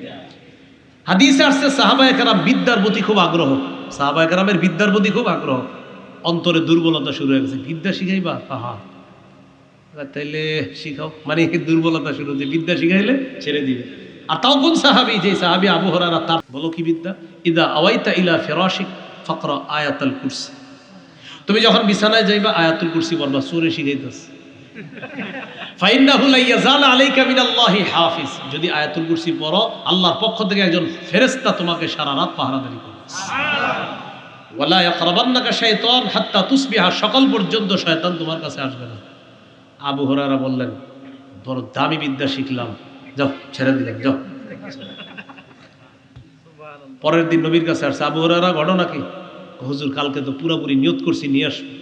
A: হাদিসে আসছে সাহাবায়ে কেরাম বিদ্যার প্রতি খুব আগ্রহ, সাহাবায়ে কেরামের বিদ্যার প্রতি খুব আগ্রহ। অন্তরে দুর্বলতা শুরু হয়ে গেছে, বিদ্যা শিখাইবা? হা, তাইলে শিখাও, মানে দুর্বলতা শুরু হচ্ছে, বিদ্যা শিখাইলে ছেড়ে দিবে। আর তাও কোন সাহাবী? যে সাহাবী আবু হুরায়রা, তার বলো কি বিদ্যা? ইদা আওয়াইতা ইলা ফিরাশিক ফাকরা আয়াতুল কুরসি, তুমি যখন বিছানায় যাইবা আয়াতুল কুরসি পড়বা। সূরা শিখাইতাছে ফাইন্নাহু লা ইয়াজাল আলাইকা মিনাল্লাহি হাফিজ, যদি আয়াতুল কুরসি পড়ো আল্লাহর পক্ষ থেকে একজন ফেরেশতা তোমাকে সারা রাত পাহারাদারি করবে। সুবহানাল্লাহ। ওয়ালা ইয়াকরাবান্নাকা শাইতান হাত্তা তুসবিহা, সকাল পর্যন্ত শয়তান তোমার কাছে আসবে না। আবু হুরায়রা বললেন বড় দামি বিদ্যা শিখলাম, যাও ছেড়ে দিলাম, যাও। পরের দিন নবীর কাছে আসছে আবু হুরায়রা, ঘটনা কি? হুজুর কালকে তো পুরোপুরি নিয়ত করছি নিয়ে আসবো,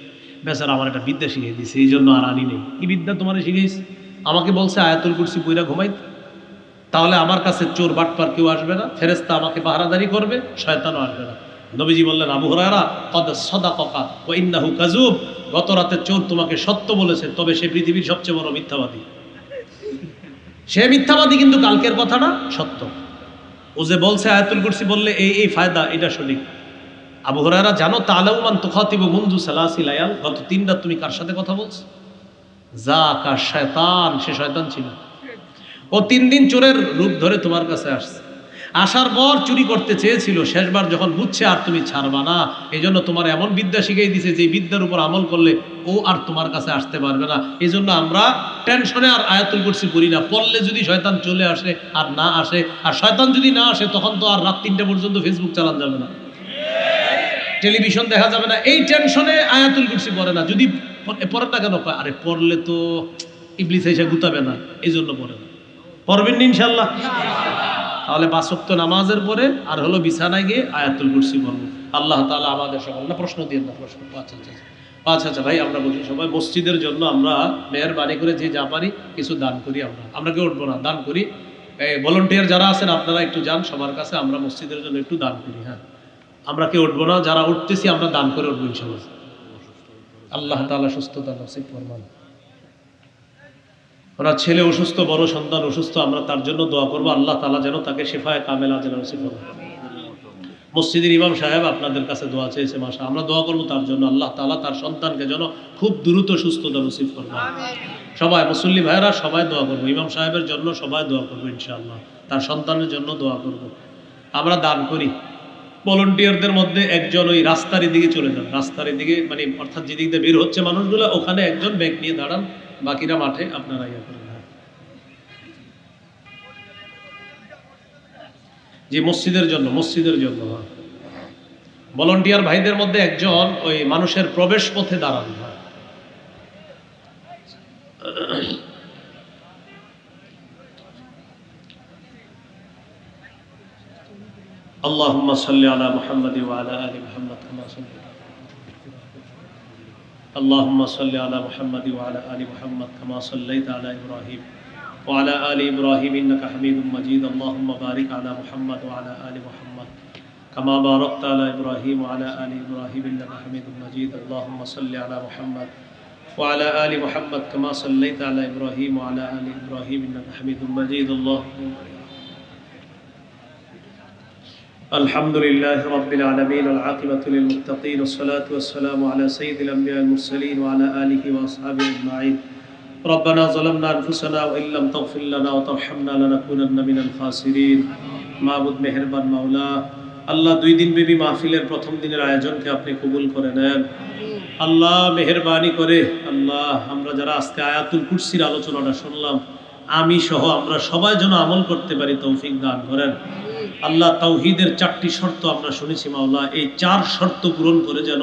A: বেচারা আমার একটা বিদ্যা শিখিয়ে দিয়েছে, এই জন্য আর আনি নেই। কি বিদ্যা তোমার শিখিয়েছে? আমাকে বলছে আয়াতুল কুরসি পইরা ঘুমাইতে, তাহলে আমার কাছে চোর বাটপার কেউ আসবে না, ফেরেশতা আমাকে পাহারাদারি করবে, শয়তানও আসবে না। নবীজি বললেন আবু হুরায়রা কদ সাদাকাকা ওয়া ইন্নাহু কাযুব, গত রাতে চোর তোমাকে সত্য বলেছে, তবে সে পৃথিবীর সবচেয়ে বড় মিথ্যাবাদী। সে মিথ্যাবাদী, কিন্তু কালকের কথাটা সত্য। ও যে বলছে আয়াতুল কুরসি বললে এই এই ফায়দা, এটা সঠিক। আবু হুরায়রা জানো তালাউমান তুখাতিবু মুনযু সালাসি লায়াল, গত 3 রাত তুমি কার সাথে কথা বলছো? যাকা শয়তান, সে শয়তান ছিল। ও 3 দিন চোরের রূপ ধরে তোমার কাছে আসছে, আসার পর চুরি করতে চেয়েছিল, শেষবার যখন বুঝছে আর তুমি ছাড়বা না, এই জন্য তোমার এমন বিদ্যা শিখিয়ে দিছে যে বিদ্যার উপর আমল করলে ও আর তোমার কাছে আসতে পারবে না। এই জন্য আমরা টেনশনে আর আয়াতুল কুরসি পড়ি না, পড়লে যদি শয়তান চলে আসে আর না আসে, আর শয়তান যদি না আসে তখন তো আর রাত 3টা পর্যন্ত ফেসবুক চালানো যাবে না, টেলিভিশন দেখা যাবে না, এই টেনশনে আয়াতুল কুরসি পড়ে না। যদি পড়েন না কেন? আরে পড়লে তো ইবলিস এসে গুতাবে না, এই জন্য পড়ে না। পড়বেন ইনশাআল্লাহ। তাহলে 5 ওয়াক্ত নামাজের পরে আর হলো বিছানায় গিয়ে আয়াতুল কুরসি পড়ব। আল্লাহ তাআলা আমাদের সকল, না প্রশ্ন দিয়ে না, প্রশ্ন আচ্ছা আচ্ছা আচ্ছা আচ্ছা ভাই, আমরা বলি সবাই মসজিদের জন্য আমরা মেহেরবানি করে যে যা পারি কিছু দান করি। আমরা কেউ উঠবো না, দান করি। ভলান্টিয়ার যারা আছেন আপনারা একটু যান সবার কাছে, আমরা মসজিদের জন্য একটু দান করি। হ্যাঁ, আমরা কেউ উঠবো না, যারা উঠতেছি আমরা দান করে উঠবো ইনশাআল্লাহ। আল্লাহ তাআলা সুস্থতা নসিব ফরমান। ওনার ছেলে অসুস্থ, বড় সন্তান অসুস্থ, আমরা তার জন্য দোয়া করবো। আল্লাহ তাআলা যেন তাকে শিফায়ে কামেলা যেন নসিব ফরমান। মসজিদের ইমাম সাহেব আপনাদের কাছে দোয়া চেয়েছে, মাশা, আমরা দোয়া করবো তার জন্য। আল্লাহ তাআলা তার সন্তানকে যেন খুব দ্রুত সুস্থতা নসিব ফরমান। সবাই মুসল্লি ভাইরা সবাই দোয়া করবো, ইমাম সাহেবের জন্য সবাই দোয়া করবো ইনশাআল্লাহ, তার সন্তানের জন্য দোয়া করব। আমরা দান করি। ভলান্টিয়ারদের মধ্যে একজন ওই রাস্তার দিকে চলে যান, রাস্তার দিকে মানে অর্থাৎ যেদিক দিয়ে বের হচ্ছে মানুষগুলো, ওখানে একজন ব্যাগ নিয়ে দাঁড়ান, বাকিরা মাঠে আপনারা ইয়ে করেন। যে মসজিদের জন্য, মসজিদের জন্য ভলান্টিয়ার ভাইদের মধ্যে একজন ওই মানুষের প্রবেশ পথে দাঁড়ান। اللهم صل على محمد وعلى آل محمد كما صليت. اللهم صل على محمد وعلى آل محمد كما صليت على إبراهيم وعلى آل إبراهيم إنك حميد مجيد. اللهم بارك على محمد وعلى آل محمد كما باركت على إبراهيم وعلى آل إبراهيم إنك حميد مجيد. اللهم صل على محمد وعلى آل محمد كما صليت على إبراهيم وعلى آل إبراهيم إنك حميد مجيد. اللهم الحمد لله رب العالمين والعاقبة للمتقين والصلاة والسلام على سيد الأنبياء المرسلين وعلى آله وأصحابه أجمعين. ربنا ظلمنا أنفسنا وإن لم تغفر لنا وترحمنا لنكونن من الخاسرين. মাবুদ মেহেরবান মাওলা, আল্লাহ 2 দিন ব্যাপী মাহফিলের প্রথম দিনের আয়োজনকে আপনি কবুল করে নেন। আল্লাহ মেহেরবানি করে আল্লাহ আমরা যারা আজকে আয়াতুল কুরসির আলোচনাটা শুনলাম, আমি সহ আমরা সবাই যেন আমল করতে পারি তৌফিক দান করেন। আল্লাহ তাওহীদের 4টি শর্ত আমরা শুনেছি মাওলা, এই 4 শর্ত পূরণ করে যেন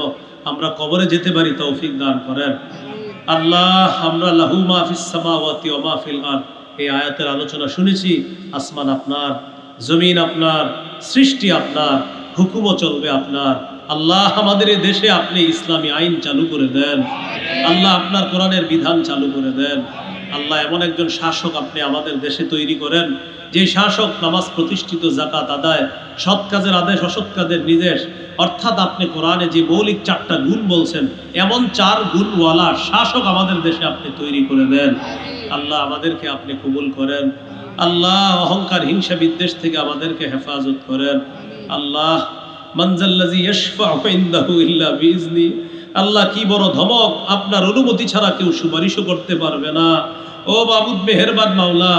A: আমরা কবরে যেতে পারি তৌফিক দান করেন। আল্লাহ আমরা লাহু মা ফিস সামাওয়াতি ওয়া মা ফিল আরদ এই আয়াতের আলোচনা শুনেছি। আসমান আপনার, জমিন আপনার, সৃষ্টি আপনার, হুকুমও চলবে আপনার। আল্লাহ আমাদের এই দেশে আপনি ইসলামী আইন চালু করে দেন। আল্লাহ আপনার কোরআনের বিধান চালু করে দেন। আল্লাহ এমন একজন শাসক আপনি আমাদের দেশে তৈরি করেন, যে শাসক নামাজ প্রতিষ্ঠিত, যাকাত আদায়, সৎ কাজের আদেশ, অসৎ কাজের নির্দেশ, অর্থাৎ আপনি কোরআনে যে মৌলিক 4টা গুণ বলছেন, এমন 4 গুণওয়ালা শাসক আমাদের দেশে আপনি তৈরি করে দেন। আল্লাহ আমাদেরকে আপনি কবুল করেন। আল্লাহ অহংকার, হিংসা, বিদ্বেষ থেকে আমাদেরকে হেফাজত করেন। আল্লাহ মানজাল্লাযী ইয়াশফাউ ইনদাহু ইল্লা বিইজনি, আল্লাহ কি বড় ধমক, আপনার অনুমতি ছাড়া কেউ সুপারিশও করতে পারবে না। ও মাবুদ মেহেরবান মাওলা,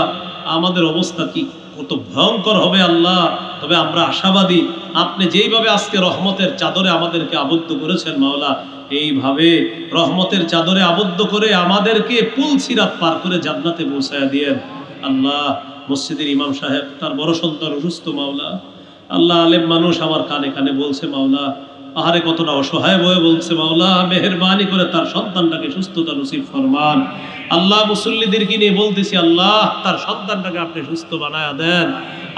A: আমাদের অবস্থা কি কত ভয়ঙ্কর হবে আল্লাহ। তবে আমরা আশাবাদী, আপনি যেইভাবে আজকে রহমতের চাদরে আমাদেরকে আবদ্ধ করেছেন মাওলা, এইভাবে রহমতের চাদরে আবদ্ধ করে আমাদেরকে পুল সিরাত পার করে জান্নাতে পৌঁছায়া দিয়েন। আল্লাহ মসজিদের ইমাম সাহেব, তার বড় সন্তান অসুস্থ মাওলা। আল্লাহ আলেম মানুষ আমার কানে কানে বলছে মাওলা, আহারে কতটা অসহায় বয়ে বলছে মাওলা, মেহেরবানি করে তার সন্তানটাকে সুস্থতা নসিব ফরমান। আল্লাহ মুসল্লিদেরকে নিয়ে বলতেছি, আল্লাহ তার সন্তানটাকে আপনি সুস্থ বানায়া দেন।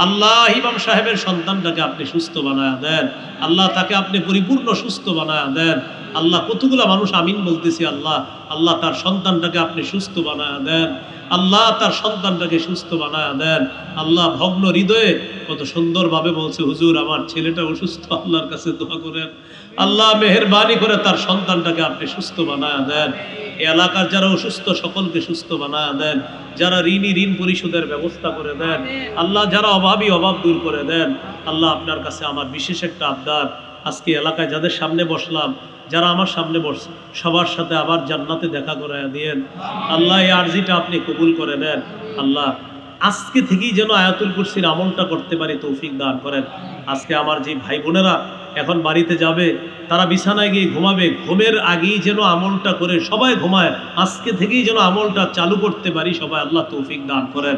A: আল্লাহ ইমাম সাহেবের সন্তানটাকে আপনি সুস্থ বানায়া দেন। আল্লাহ তাকে আপনি পরিপূর্ণ সুস্থ বানায়া দেন। আল্লাহ কতগুলো মানুষ আমিন বলতেছি। আল্লাহ আল্লাহ তার সন্তানটাকে আপনি সুস্থ বানায়া দেন। আল্লাহ তার সন্তানটাকে সুস্থ বানায়া দেন। আল্লাহ ভগ্ন হৃদয়ে কত সুন্দরভাবে বলছে, হুজুর আমার ছেলেটা অসুস্থ, আল্লাহর কাছে দোয়া করেন। আল্লাহ মেহেরবানি করে তার সন্তানটাকে আপনি সুস্থ বানায়া দেন। এলাকার যারা অসুস্থ সকলকে সুস্থ বানায়া দেন। যারা ঋণী ঋণ পরিশোধের ব্যবস্থা করে দেন। আল্লাহ যারা অভাবী অভাব দূর করে দেন। আল্লাহ আপনার কাছে আমার বিশেষ একটা আবদার, আজকে এলাকায় যাদের সামনে বসলাম, যারা আমার সামনে বসছে, সবার সাথে আবার জান্নাতে দেখা করায়া দিয়েন। আল্লাহ এই আরজিটা আপনি কবুল করে নেন। আল্লাহ আজকে থেকেই যেন আয়াতুল কুরসির আমলটা করতে পারি তৌফিক দান করেন। আজকে আমার যে ভাই বোনেরা এখন বাড়িতে যাবে, তারা বিছানায় গিয়ে ঘুমাবে, ঘুমের আগেই যেন আমলটা করে সবাই ঘুমায়। আজকে থেকেই যেন আমলটা চালু করতে পারি সবাই। আল্লাহ তৌফিক দান করেন।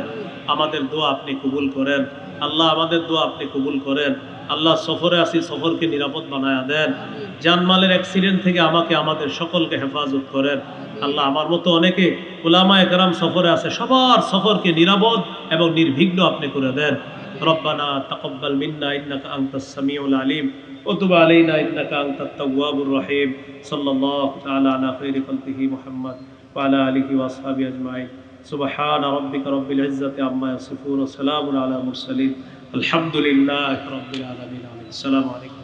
A: আমাদের দোয়া আপনি কবুল করেন। আল্লাহ আমাদের দোয়া আপনি কবুল করেন। আল্লাহ সফরে আসি, সফরকে নিরাপদ বানায়া দেন। জানমালের অ্যাক্সিডেন্ট থেকে আমাকে আমাদের সকলকে হেফাজত করেন। আল্লাহ আমার মতো অনেকে উলামা একরাম সফরে আছে, সবার সফরকে নিরাপদ এবং নির্বিঘ্ন আপনি করে দেন। ربنا تقبل منا إنك أنت السميع العليم وتب علينا إنك أنت التواب الرحيم صلى الله تعالى على خير خلقه محمد وعلى آله وأصحابه أجمعين سبحان ربك رب العزة عما يصفون وسلام على المرسلين الحمد لله رب العالمين السلام عليكم